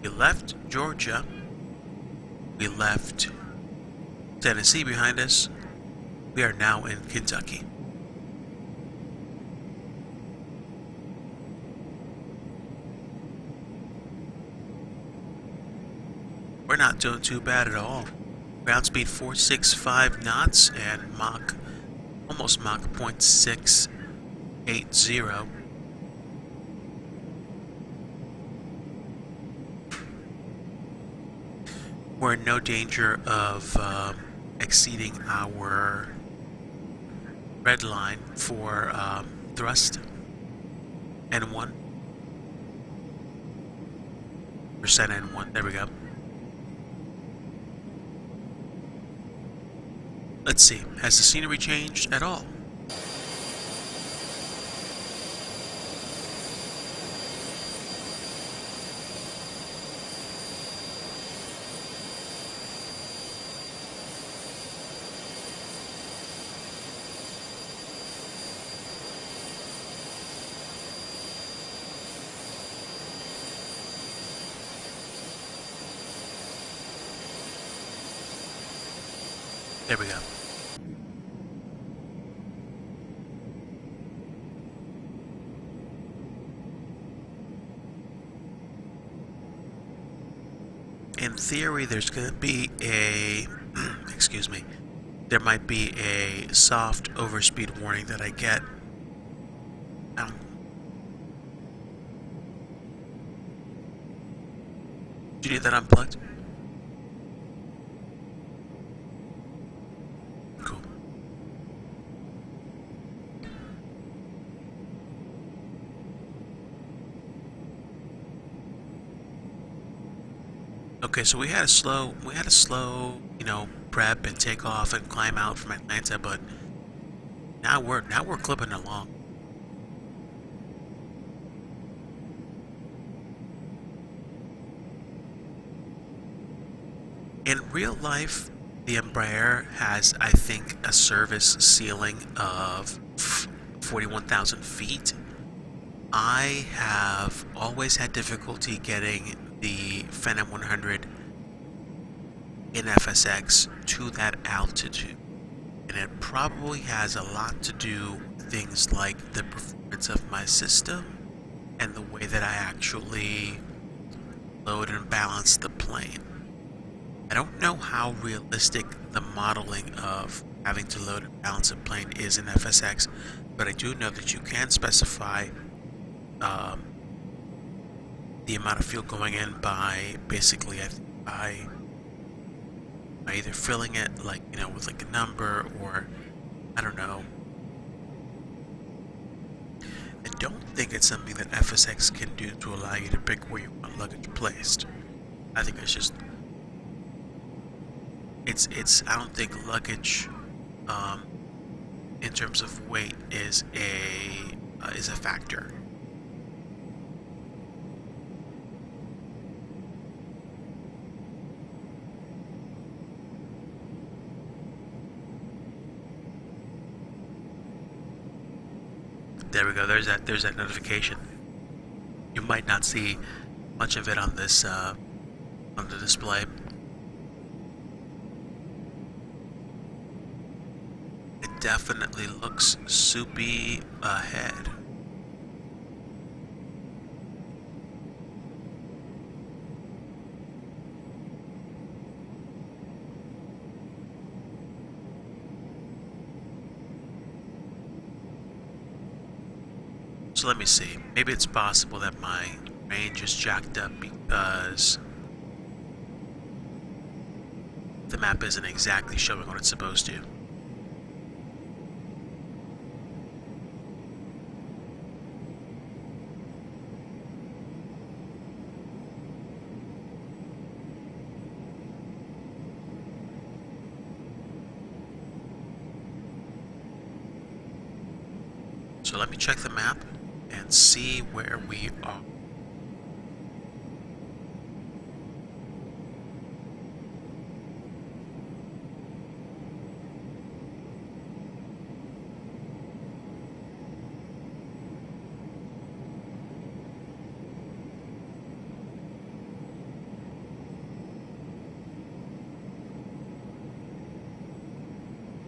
we left Georgia, we left Tennessee behind us. We are now in Kentucky. We're not doing too bad at all. Ground speed 465 knots and almost Mach 0.680. We're in no danger of exceeding our red line for thrust. N1. Percent N1. There we go. Let's see. Has the scenery changed at all? There we go. In theory, there's going to be a, excuse me, there might be a soft overspeed warning that I get. Do you need that unplugged? Cool. Okay, so we had a slow, you know, prep and take off and climb out from Atlanta, but now we're clipping along. In real life, the Embraer has, I think, a service ceiling of 41,000 feet. I have always had difficulty getting the Phenom 100 in FSX to that altitude, and it probably has a lot to do with things like the performance of my system and the way that I actually load and balance the plane. I don't know how realistic the modeling of having to load and balance a plane is in FSX, but I do know that you can specify the amount of fuel going in by basically by either filling it, like, you know, with like a number, or I don't know. I don't think it's something that FSX can do to allow you to pick where you want luggage placed. I think it's just it's I don't think luggage in terms of weight is a factor. There we go. There's that notification. You might not see much of it on this on the display. It definitely looks soupy ahead. So let me see. Maybe it's possible that my range is jacked up because the map isn't exactly showing what it's supposed to. So let me check the map and see where we are.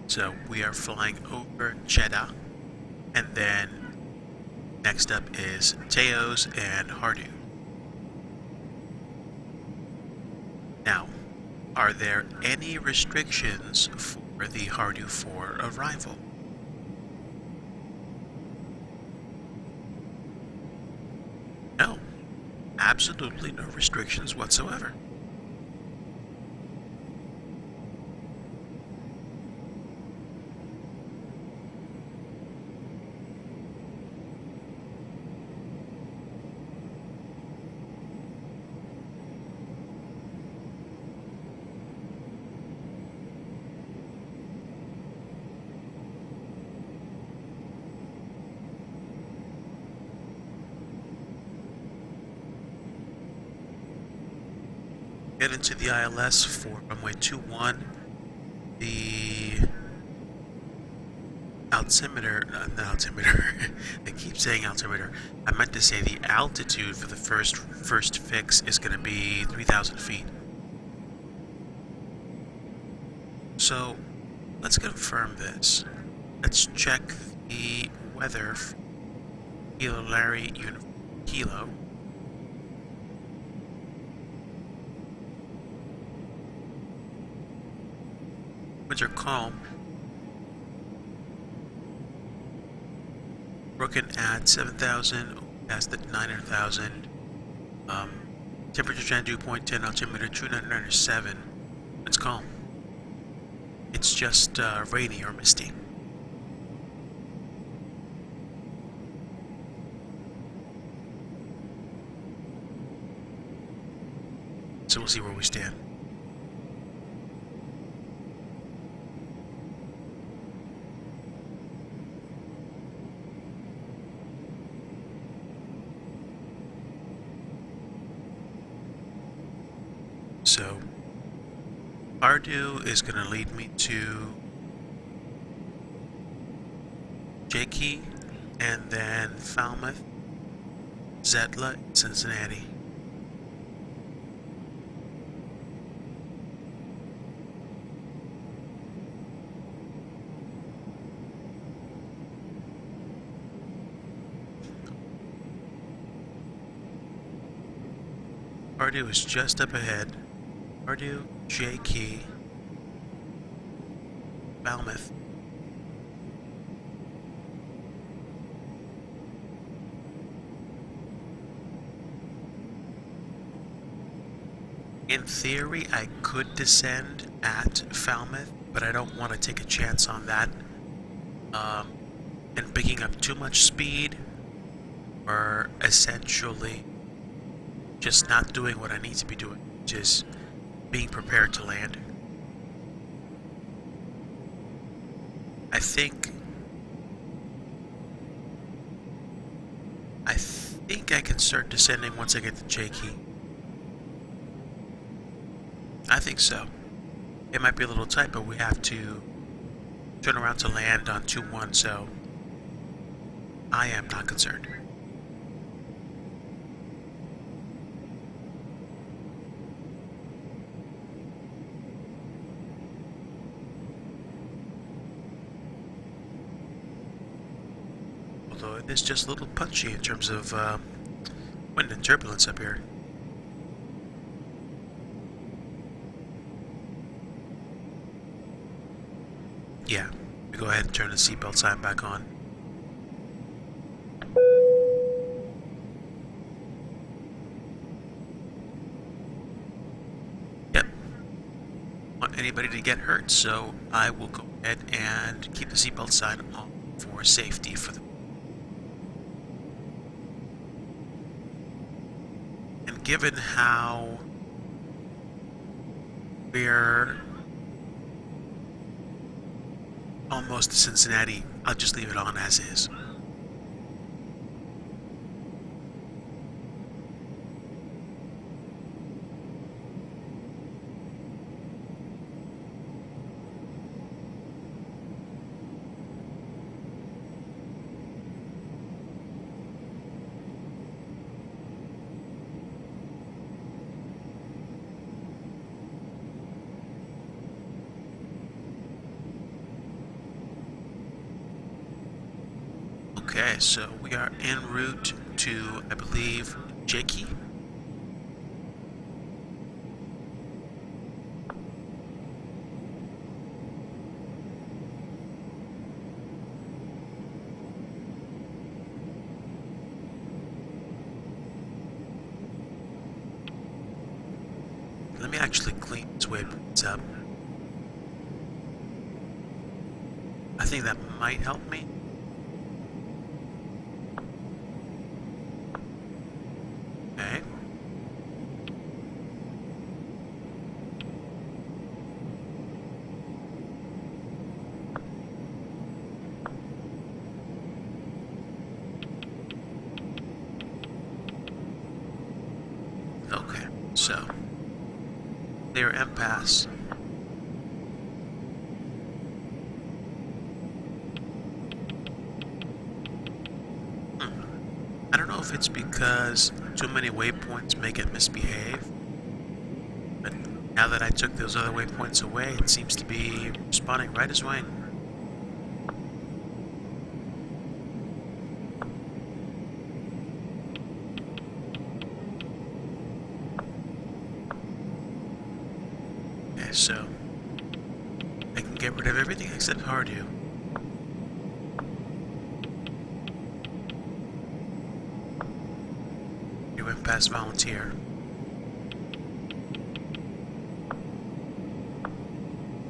So we are flying over Jeddah, and then next up is Teos and HARDU. Now, are there any restrictions for the HARDU4 arrival? No, absolutely no restrictions whatsoever. Get into the ILS for runway 21. The altimeter, not altimeter, I keep saying altimeter. I meant to say the altitude for the first fix is going to be 3,000 feet. So let's confirm this. Let's check the weather for Kilo Larry Uniform Kilo. Winds are calm. Broken at 7,000, past at 900,000. Temperature trend dew point 10, altimeter true 997. It's calm. It's just rainy or misty. So we'll see where we stand. So, HARDU is going to lead me to Jakey, and then Falmouth, Zetla, Cincinnati. HARDU is just up ahead. HARDU, Jakey, Falmouth. In theory, I could descend at Falmouth, but I don't want to take a chance on that. And picking up too much speed, or essentially just not doing what I need to be doing, which is being prepared to land. I think I can start descending once I get to Jakey. I think so. It might be a little tight, but we have to turn around to land on 2-1, so I am not concerned. Although it is just a little punchy in terms of wind and turbulence up here. Yeah, we go ahead and turn the seatbelt sign back on. anybody to get hurt, so I will go ahead and keep the seatbelt sign on for safety for the. And given how we're almost to Cincinnati, I'll just leave it on as is. Okay, so we are en route to, I believe, Jakey. Let me actually clean this waypoints up. I think that might help me. Okay. Okay, so clear impasse. I don't know if it's because too many waypoints make it misbehave, but now that I took those other waypoints away, it seems to be responding right as rain. Okay, so I can get rid of everything except HARDU. You went past volunteer.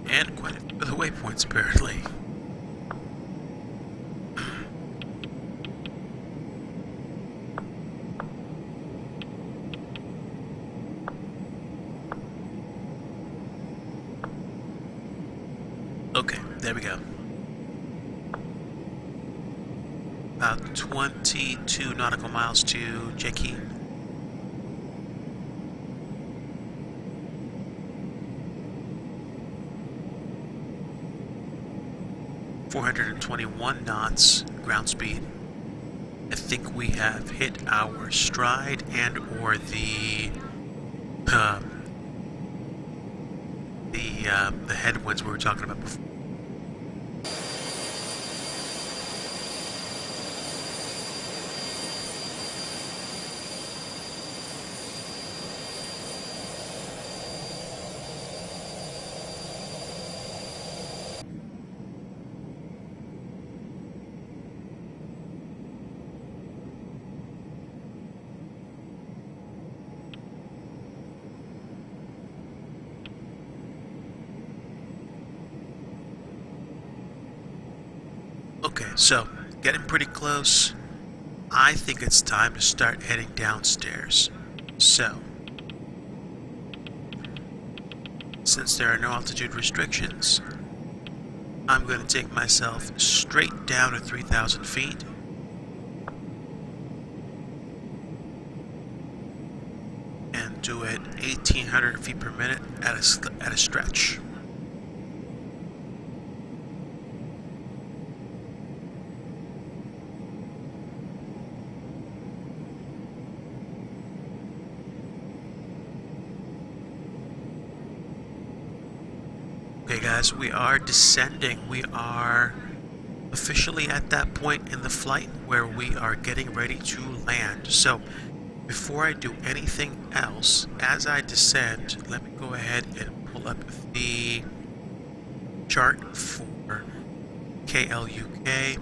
And quite a few of the waypoints, apparently. Okay, there we go. About 22 nautical miles to Jakey. .421 knots ground speed. I think we have hit our stride and or the headwinds we were talking about before. Okay, so getting pretty close. I think it's time to start heading downstairs. So, since there are no altitude restrictions, I'm going to take myself straight down to 3,000 feet. And do it 1,800 feet per minute at a stretch. Okay guys, we are descending. We are officially at that point in the flight where we are getting ready to land. So before I do anything else, as I descend, let me go ahead and pull up the chart for KATL-KLUK,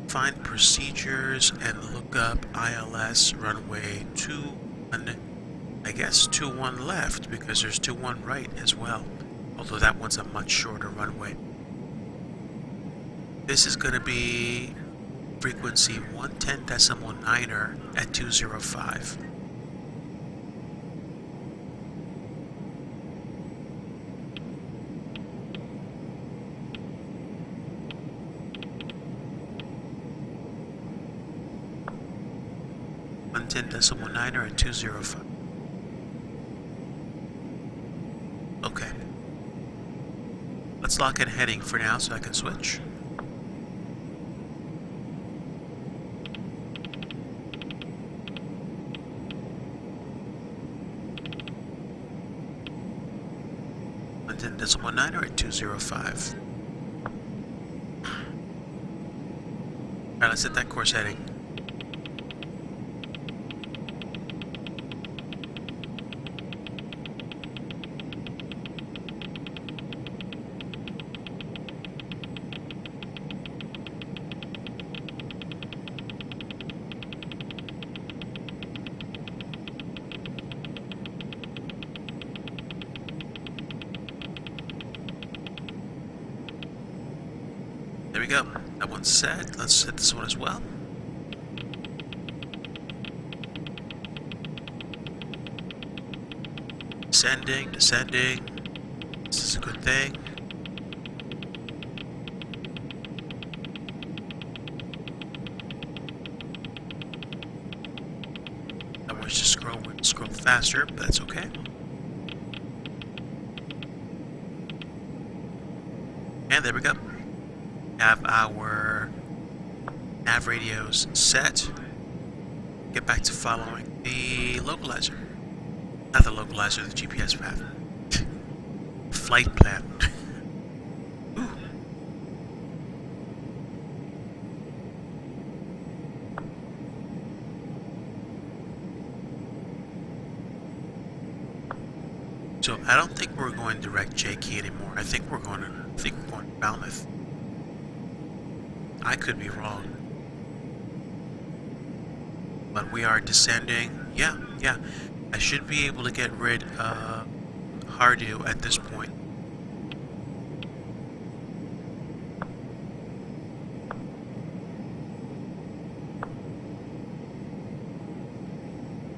find procedures, and look up ILS runway 21, I guess 21 left, because there's 21 right as well. although that one's a much shorter runway. This is going to be frequency 110.9er at 205. .9er at 205. Okay. Let's lock in heading for now so I can switch. .9er at 205. Alright, let's hit that course heading. There we go. That one's set. Let's hit this one as well. Descending, descending. This is a good thing. I wish to scroll faster, but that's okay. And there we go. Have our nav radios set. Get back to following the localizer. Not the localizer, the GPS path. Flight plan. Ooh. So I don't think we're going direct JK anymore. I think we're going to Falmouth. I could be wrong. But we are descending. Yeah. I should be able to get rid of HARDU at this point.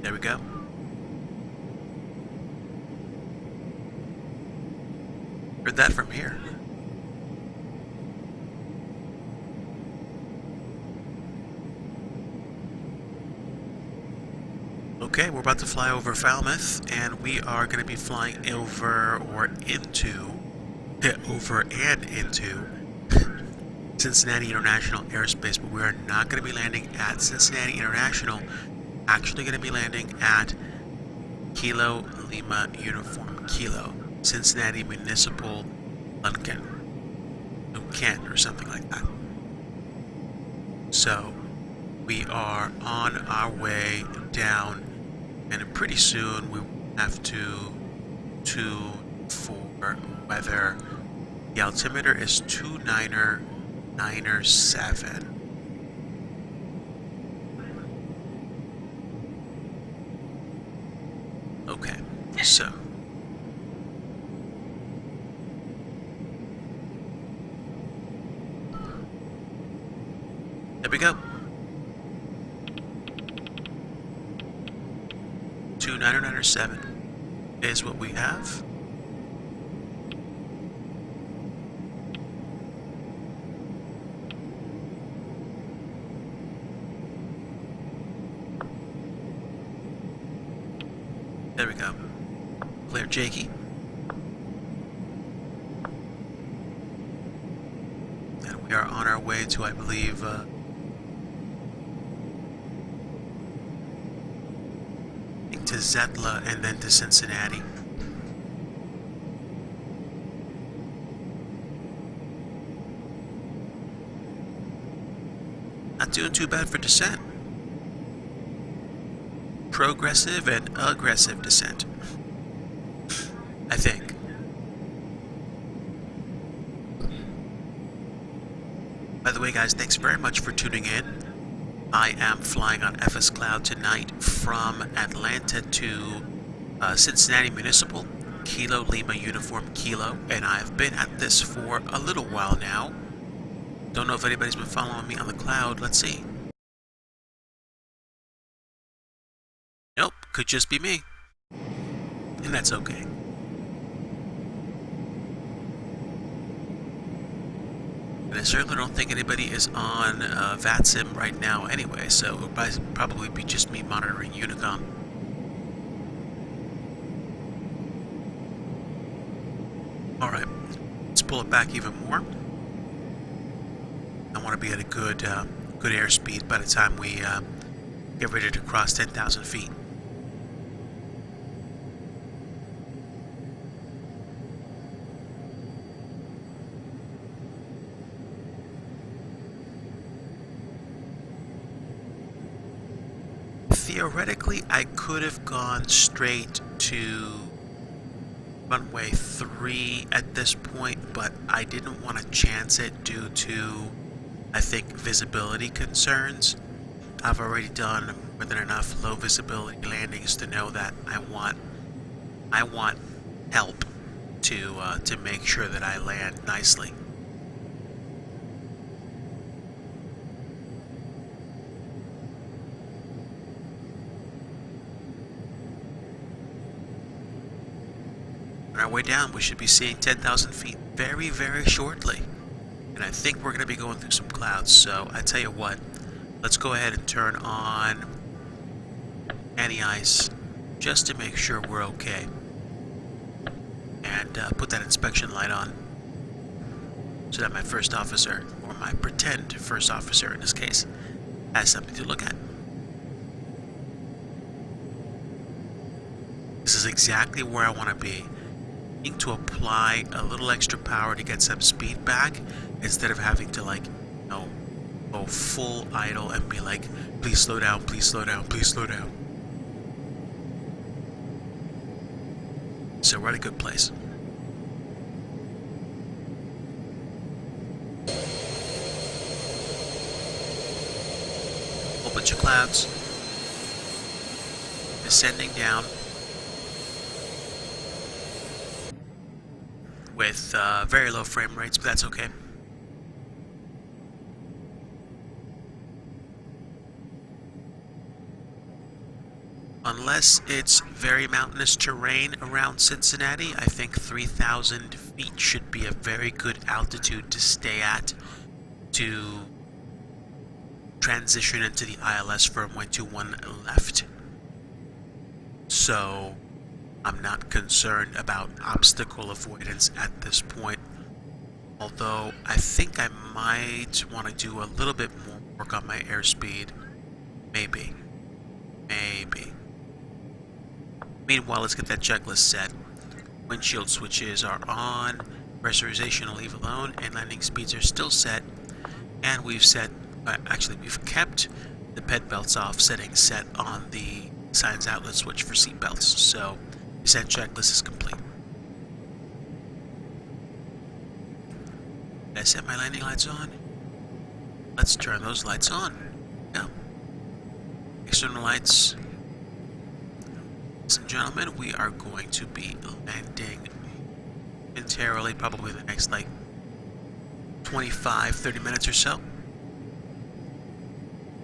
There we go. Heard that from here. Okay, we're about to fly over Falmouth, and we are going to be flying over and into Cincinnati International Airspace, but we are not going to be landing at Cincinnati International. Actually going to be landing at Kilo Lima Uniform Kilo, Cincinnati Municipal Lunken or something like that. So we are on our way down, and pretty soon we have to tune for weather. The altimeter is 2997. Okay, so there we go. 2997 is what we have. There we go. Clear Jakey. And we are on our way to, I believe, to Zetla and then to Cincinnati. Not doing too bad for descent. Progressive and aggressive descent, I think. By the way, guys, thanks very much for tuning in. I am flying on FSCloud tonight from Atlanta to Cincinnati Municipal. Kilo Lima Uniform Kilo, and I've been at this for a little while now. Don't know if anybody's been following me on the cloud. Let's see. Nope, could just be me. And that's okay. And I certainly don't think anybody is on VATSIM right now anyway, so it'll probably be just me monitoring Unicom. Alright, let's pull it back even more. I want to be at a good airspeed by the time we get ready to cross 10,000 feet. Theoretically, I could have gone straight to runway 3 at this point, but I didn't want to chance it due to, I think, visibility concerns. I've already done more than enough low visibility landings to know that I want help to make sure that I land nicely. On our way down, we should be seeing 10,000 feet very, very shortly. And I think we're going to be going through some clouds, so I tell you what, let's go ahead and turn on anti-ice just to make sure we're okay. And put that inspection light on so that my first officer, or my pretend first officer in this case, has something to look at. This is exactly where I want to be. To apply a little extra power to get some speed back instead of having to, like, you know, go full idle and be like, please slow down, please slow down, please slow down. So we're at a good place. Whole bunch of clouds descending down with very low frame rates, but that's okay. Unless it's very mountainous terrain around Cincinnati, I think 3,000 feet should be a very good altitude to stay at to transition into the ILS firmware 2.1 left. So I'm not concerned about obstacle avoidance at this point, although I think I might want to do a little bit more work on my airspeed. Maybe. Meanwhile, let's get that checklist set. Windshield switches are on, pressurization will leave alone, and landing speeds are still set. And we've set, we've kept the ped belts off setting set on the signs outlet switch for seat belts. So descent checklist is complete. Did I set my landing lights on? Let's turn those lights on. Yeah. External lights. Ladies and gentlemen, we are going to be landing momentarily, probably the next like 25-30 minutes or so.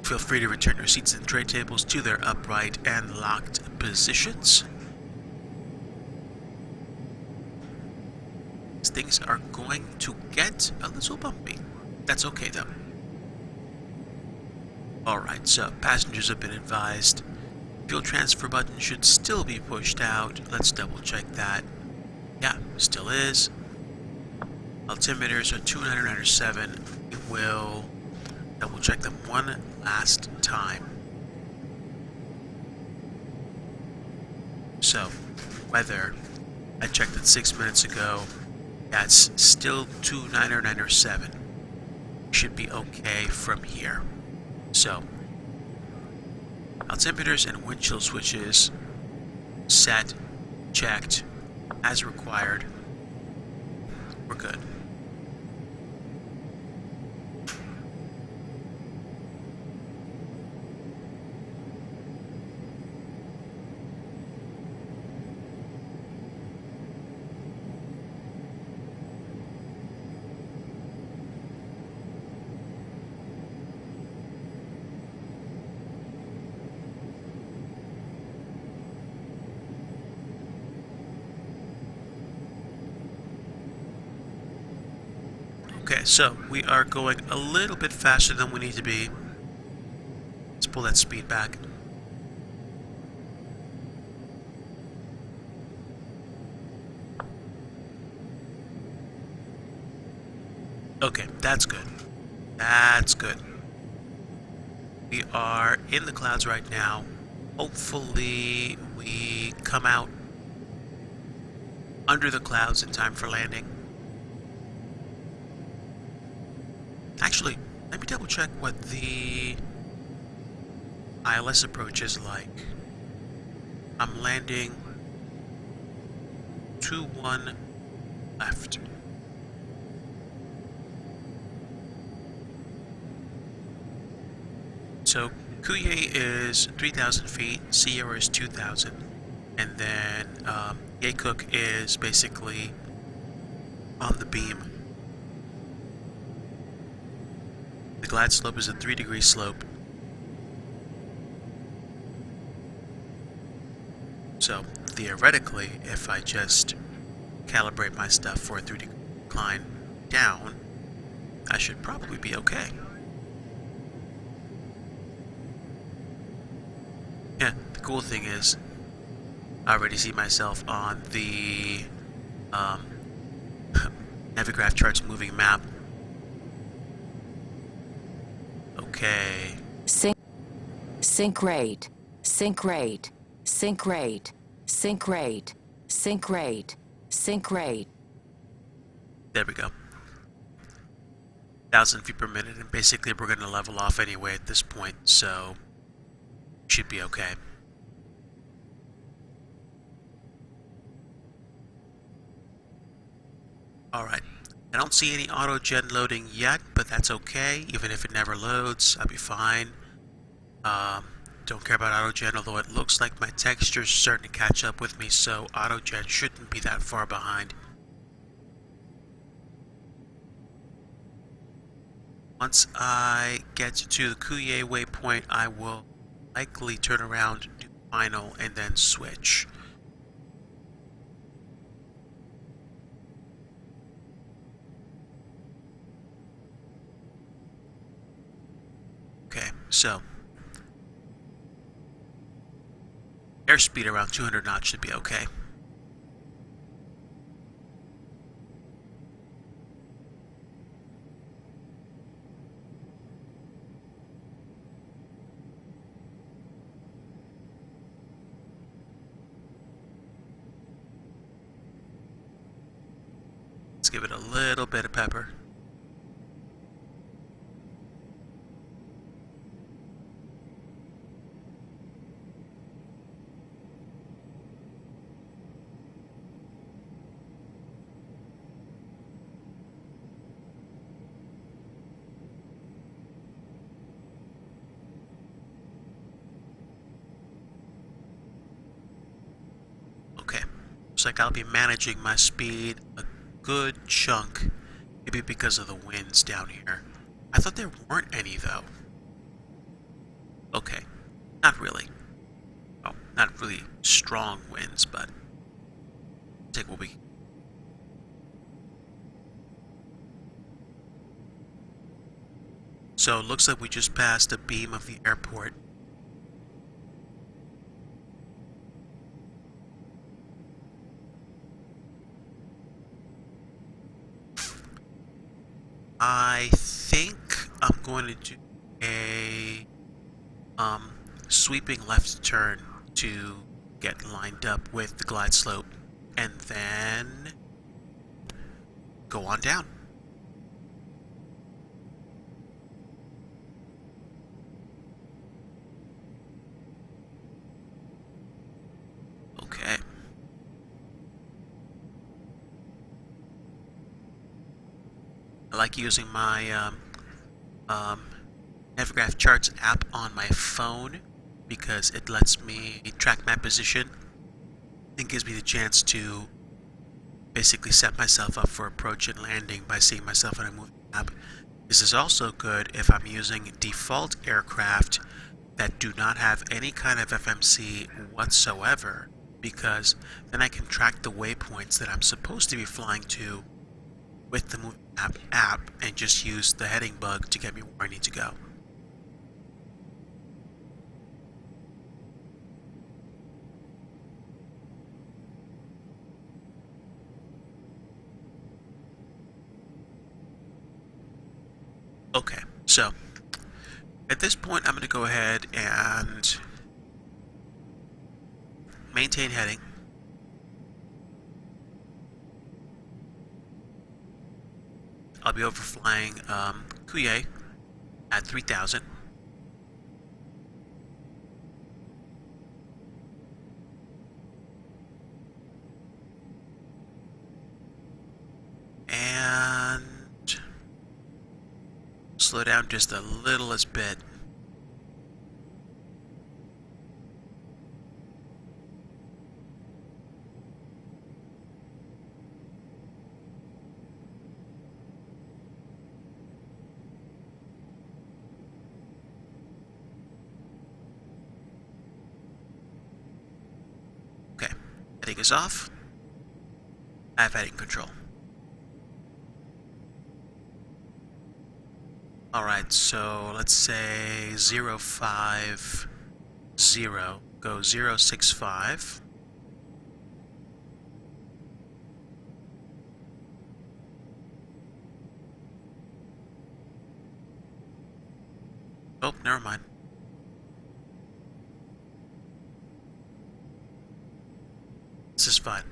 Feel free to return your seats and tray tables to their upright and locked positions. Things are going to get a little bumpy. That's okay though. Alright, so passengers have been advised. Fuel transfer button should still be pushed out. Let's double check that. Yeah, still is. Altimeters are 297. We will double check them one last time. So, weather, I checked it 6 minutes ago. That's still 29907. Should be okay from here. So, altimeters and windshield switches set, checked, as required. We're good. Okay, so we are going a little bit faster than we need to be. Let's pull that speed back. Okay, that's good. That's good. We are in the clouds right now. Hopefully we come out under the clouds in time for landing. Actually, let me double check what the ILS approach is like. I'm landing 2-1 left. So Kuye is 3,000 feet, Sierra is 2,000, and then KATL-KLUK is basically on the beam. The glide slope is a 3-degree slope. So theoretically, if I just calibrate my stuff for a 3-degree incline down, I should probably be okay. Yeah, the cool thing is, I already see myself on the Navigraph charts moving map. Okay. Sync rate. Sync rate. Sync rate. Sync rate. Sync rate. Sync rate. There we go. 1,000 feet per minute, and basically we're going to level off anyway at this point, so should be okay. Alright, I don't see any auto gen loading yet, but that's okay. Even if it never loads, I'll be fine. Don't care about auto gen, although it looks like my texture's starting to catch up with me, so auto gen shouldn't be that far behind. Once I get to the Kuye waypoint, I will likely turn around, do final, and then switch. Okay, so airspeed around 200 knots should be okay. Let's give it a little bit of pepper. Okay, looks like I'll be managing my speed a good chunk, maybe because of the winds down here. I thought there weren't any though. Okay, not really. Oh, not really strong winds, but take what we. So it looks like we just passed a beam of the airport. I think I'm going to do a sweeping left turn to get lined up with the glide slope, and then go on down. Okay. I like using my Navigraph Charts app on my phone because it lets me track my position and gives me the chance to basically set myself up for approach and landing by seeing myself on a moving map. This is also good if I'm using default aircraft that do not have any kind of FMC whatsoever, because then I can track the waypoints that I'm supposed to be flying to with the Movie Map app and just use the heading bug to get me where I need to go. Okay, so at this point I'm going to go ahead and maintain heading. I'll be overflying Kuye at 3000. And slow down just the littlest bit. Okay, heading is off. I have heading control. Alright, so let's say 050, go 065. Oh, never mind. This is fine.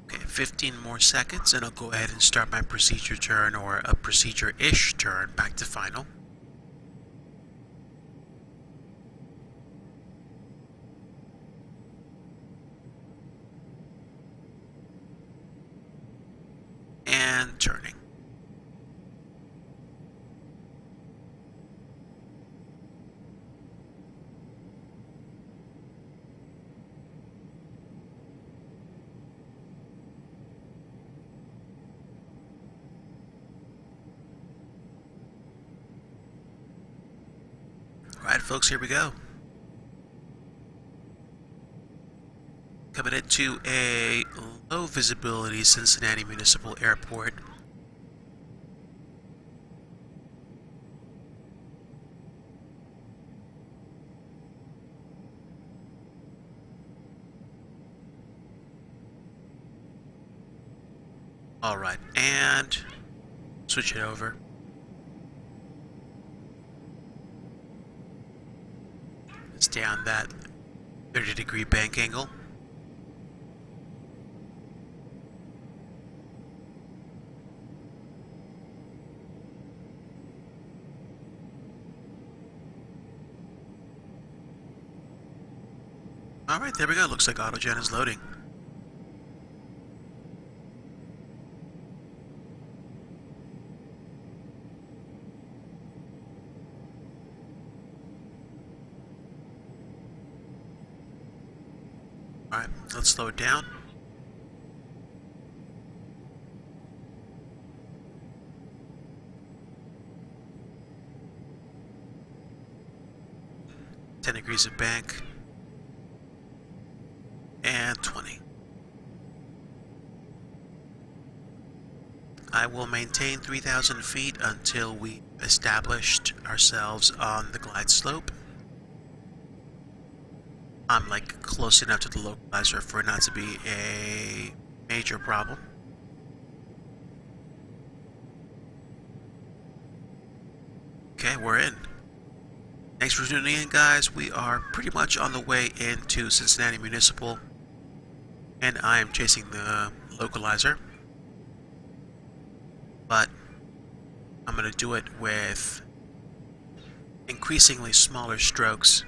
Okay, 15 more seconds and I'll go ahead and start my procedure turn, or a procedure-ish turn, back to final. And turning. Alright folks, here we go. Coming into a low visibility Cincinnati Municipal Airport. Alright, and switch it over. Stay on that 30-degree bank angle. Alright, there we go. Looks like AutoGen is loading. Alright, let's slow it down. Ten degrees of bank. And 20. I will maintain 3,000 feet until we established ourselves on the glide slope. I'm like close enough to the localizer for it not to be a major problem. Okay, we're in. Thanks for tuning in, guys. We are pretty much on the way into Cincinnati Municipal, and I am chasing the localizer. But I'm going to do it with increasingly smaller strokes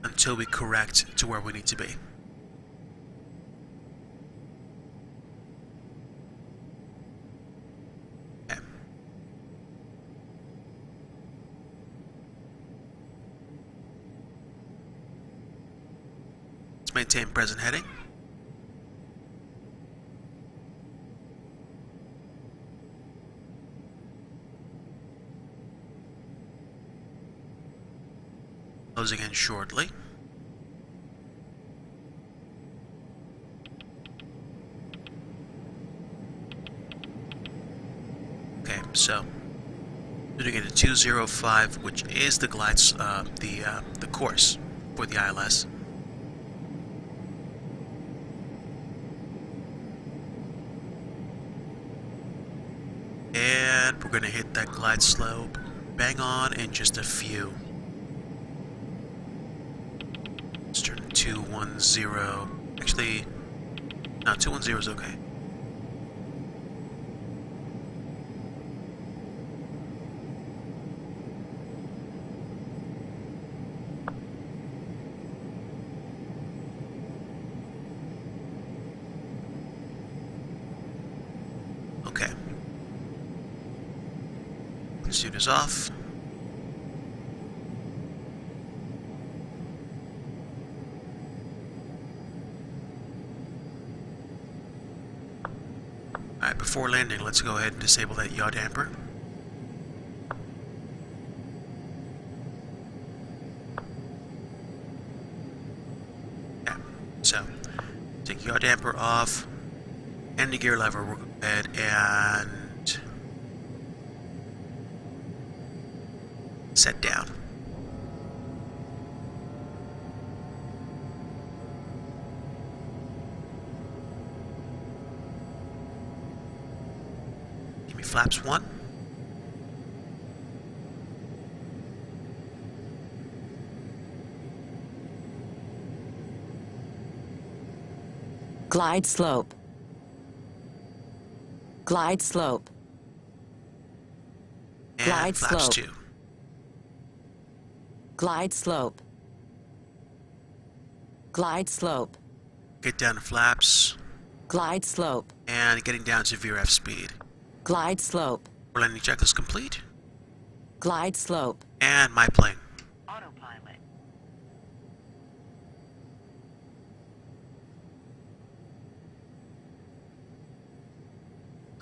until we correct to where we need to be. Okay. Let's maintain present heading. closing in shortly. Okay, so putting it at 205, which is the the course for the ILS. And we're going to hit that glide slope bang on in just a few. Let's turn to 210. Actually, no, 210 is okay. Okay. Suit is off. Alright, before landing, let's go ahead and disable that yaw damper. Yeah, so take yaw damper off, and the gear lever. We'll go ahead and set down. Give me flaps 1. Glide slope. Glide slope. And Glide flaps slope. 2. Glide slope. Glide slope. Get down to flaps, Glide slope. and getting down to VRF speed. Glide slope. Landing checklist complete, Glide slope. and my plane. Autopilot.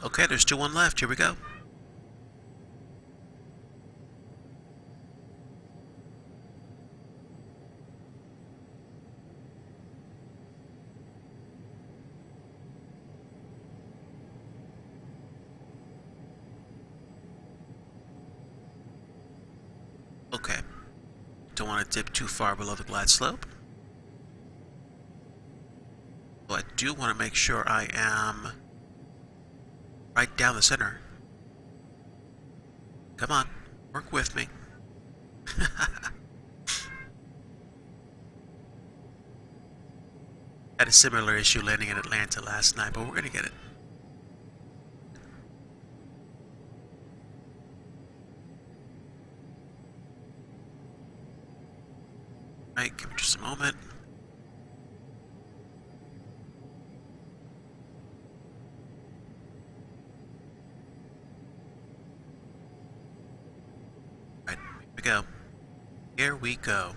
Okay, there's 2-1 left. Here we go. Okay. Don't want to dip too far below the glide slope. So I do want to make sure I am right down the center. Come on, work with me. Had a similar issue landing in Atlanta last night, but we're gonna get it. Right, give me just a moment. Right, here we go. Here we go.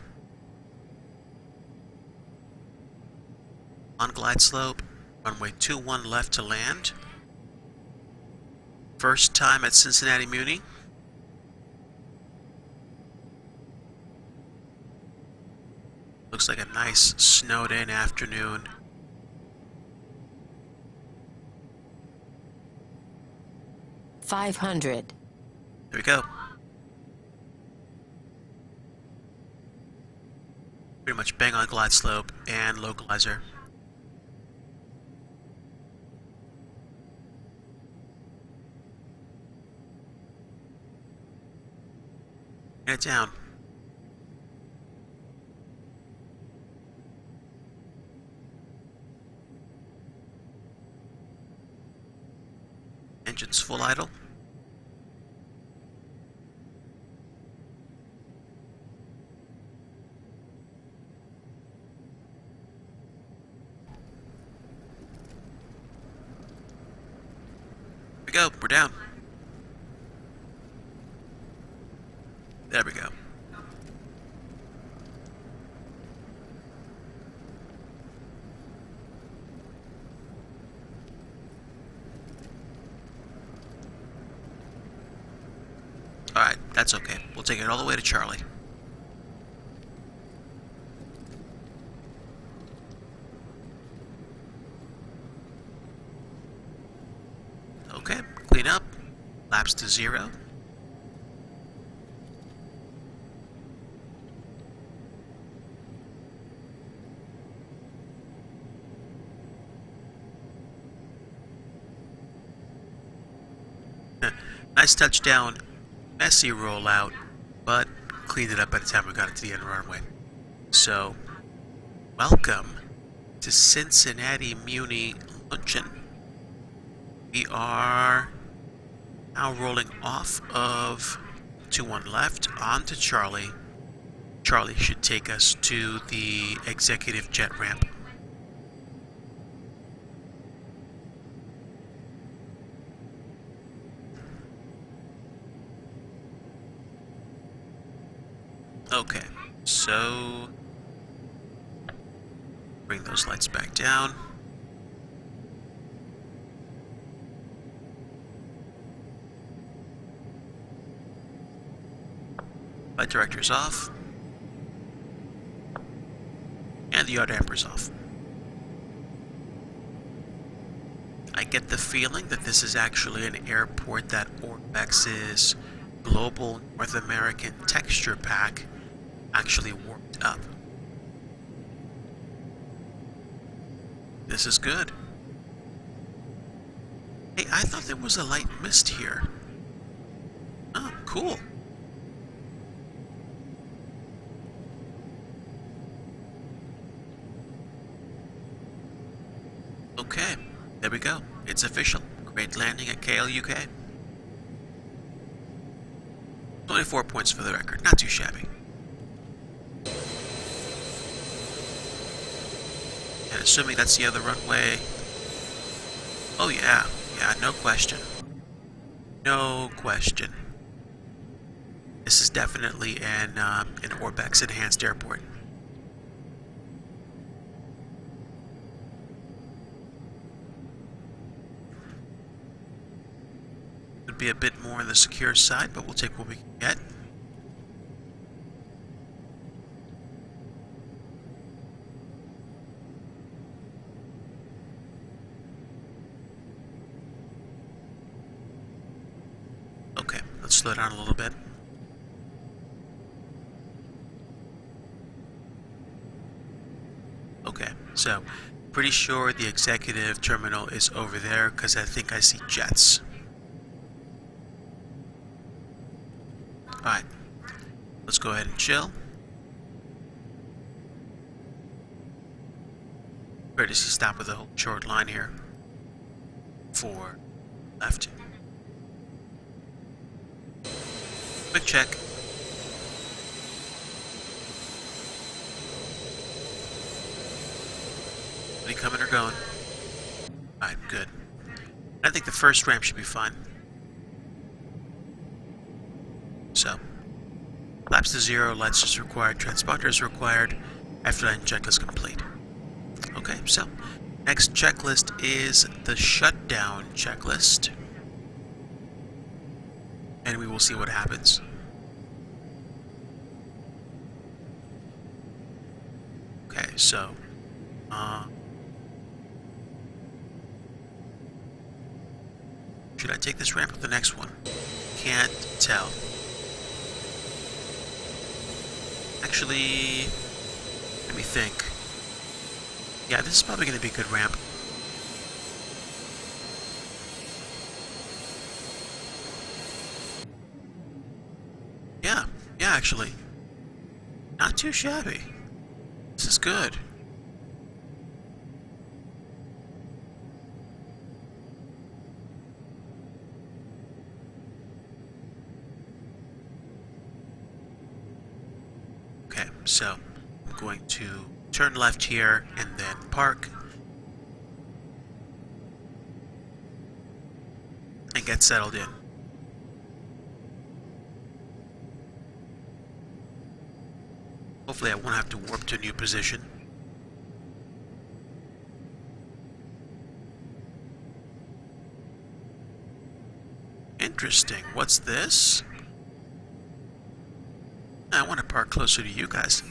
On glide slope, runway 21 left to land. First time at Cincinnati Muni. Looks like a nice snowed in afternoon. $500. Here we go. Pretty much bang on glide slope and localizer. Get it down. Engines full idle. Here we go, we're down. There we go. Alright, that's okay. We'll take it all the way to Charlie. Flaps to 0. Nice touchdown, messy rollout, but cleaned it up by the time we got it to the end of the runway. So, welcome to Cincinnati Muni Luncheon. We are now rolling off of 2-1 left onto Charlie. Charlie should take us to the executive jet ramp. Okay, so bring those lights back down. Light director's off. And the yaw damper's off. I get the feeling that this is actually an airport that Orbex's global North American texture pack actually warped up. This is good. Hey, I thought there was a light mist here. Oh, cool. Okay, there we go. It's official. Great landing at KATL-KLUK. 24 points for the record. Not too shabby. And assuming that's the other runway. Oh yeah, no question. No question. This is definitely an Orbex enhanced airport. Could be a bit more on the secure side, but we'll take what we can get. Okay, let's slow down a little bit. Okay, so pretty sure the executive terminal is over there because I think I see jets. Alright, let's go ahead and chill. Courtesy stop with a whole short line here. 4 left. Quick check. Are they coming or going? Alright, good. I think the first ramp should be fine. So, flaps to 0, lights is required, transponder is required. After that, check is complete. Okay, so next checklist is the shutdown checklist. And we will see what happens. Okay, so should I take this ramp or the next one? Can't tell. Actually, let me think. Yeah, this is probably going to be a good ramp. Yeah, actually. Not too shabby. This is good. Okay, so I'm going to turn left here and then park and get settled in. Hopefully I won't have to warp to a new position. Interesting. What's this? I want to park closer to you guys.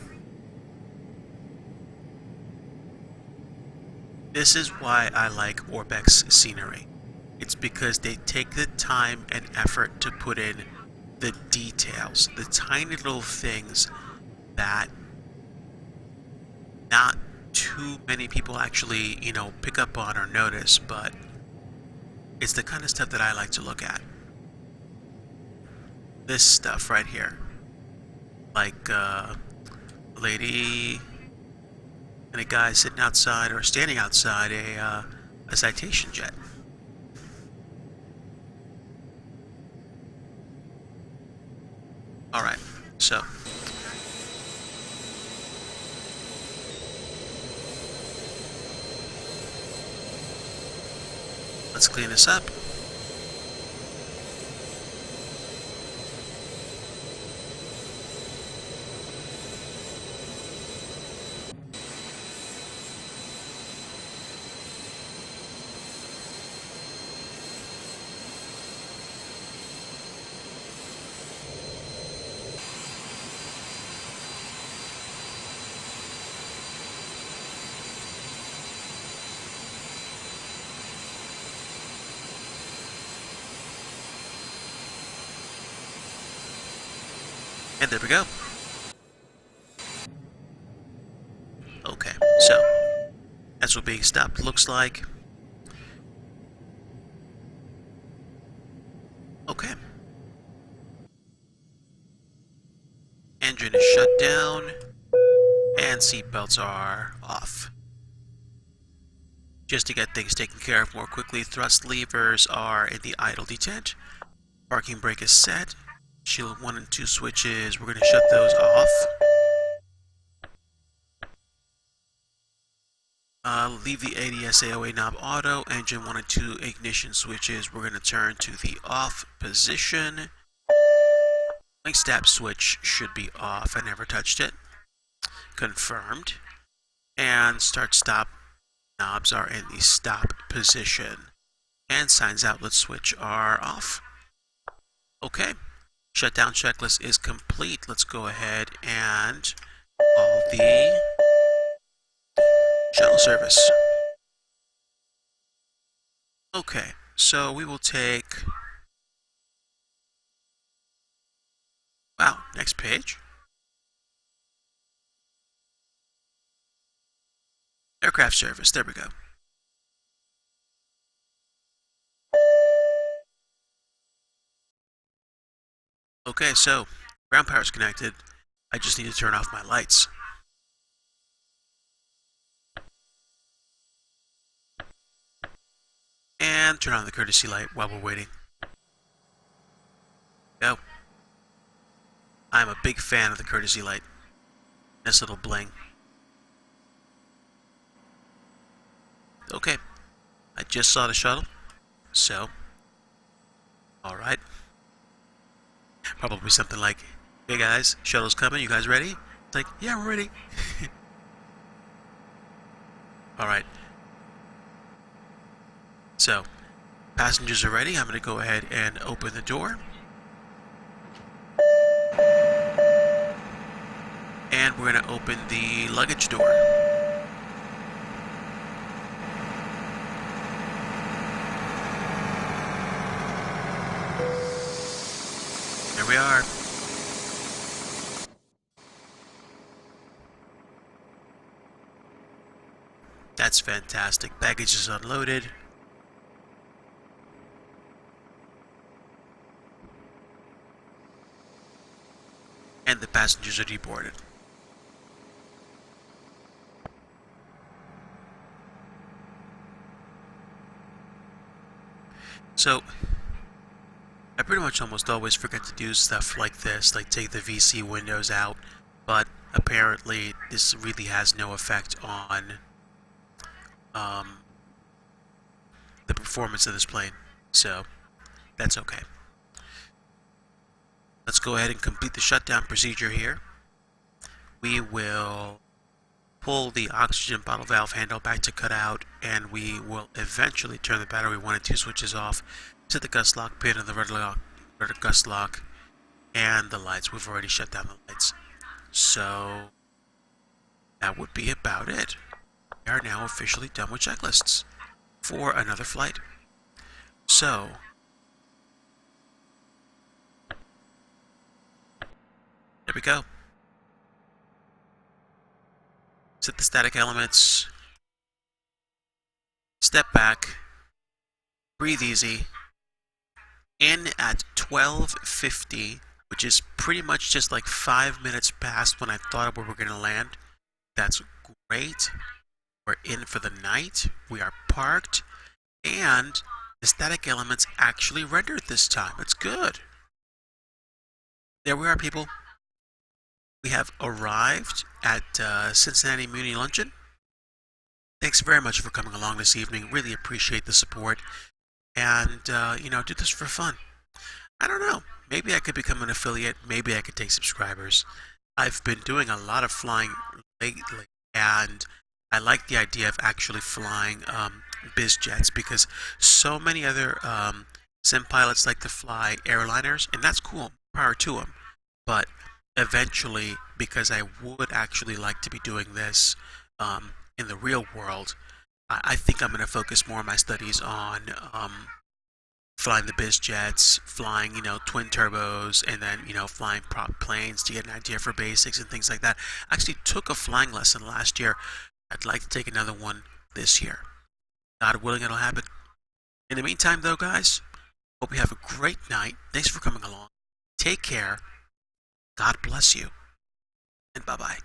This is why I like Orbex scenery. It's because they take the time and effort to put in the details, the tiny little things that not too many people actually, pick up on or notice, but it's the kind of stuff that I like to look at. This stuff right here. Like a lady and a guy sitting outside or standing outside a citation jet. Alright, so let's clean this up. And there we go. Okay, so that's what being stopped looks like. Okay. Engine is shut down, and seatbelts are off. Just to get things taken care of more quickly, thrust levers are in the idle detent. Parking brake is set. Shield 1 and 2 switches, we're going to shut those off. Leave the ADS AOA knob auto. Engine 1 and 2 ignition switches, we're going to turn to the off position. Link stab switch should be off. I never touched it. Confirmed. And start stop knobs are in the stop position. And signs outlet switch are off. Okay. Shutdown checklist is complete. Let's go ahead and call the shuttle service. Okay, so we will take... Wow, next page. Aircraft service, there we go. Okay, so ground power is connected. I just need to turn off my lights. And turn on the courtesy light while we're waiting. Go. I'm a big fan of the courtesy light. This little bling. Okay. I just saw the shuttle. So. Alright. Probably something like, hey guys, shuttle's coming, you guys ready? It's like, yeah, we're ready. Alright. So, passengers are ready. I'm going to go ahead and open the door. And we're going to open the luggage door. There we are. That's fantastic. Baggage is unloaded. And the passengers are deboarded. So, I pretty much almost always forget to do stuff like this, like take the VC windows out, but apparently this really has no effect on the performance of this plane, so that's okay. Let's go ahead and complete the shutdown procedure here. We will pull the oxygen bottle valve handle back to cut out, and we will eventually turn the battery 1 and 2 switches off, set the gust lock pin and the rudder gust lock, and the lights. We've already shut down the lights. So that would be about it. We are now officially done with checklists for another flight. So, there we go. Set the static elements, step back, breathe easy, in at 12:50, which is pretty much just like 5 minutes past when I thought we were going to land. That's great. We're in for the night. We are parked. And the static elements actually rendered this time. It's good. There we are, people. We have arrived at Cincinnati Muni Luncheon. Thanks very much for coming along this evening. Really appreciate the support. And, do this for fun. I don't know. Maybe I could become an affiliate. Maybe I could take subscribers. I've been doing a lot of flying lately, and I like the idea of actually flying biz jets because so many other sim pilots like to fly airliners, and that's cool. Power to them. But eventually, because I would actually like to be doing this in the real world, I think I'm going to focus more of my studies on flying the biz jets, flying, twin turbos, and then, flying prop planes to get an idea for basics and things like that. I actually took a flying lesson last year. I'd like to take another one this year. God willing, it'll happen. In the meantime, though, guys, hope you have a great night. Thanks for coming along. Take care. God bless you. And bye-bye.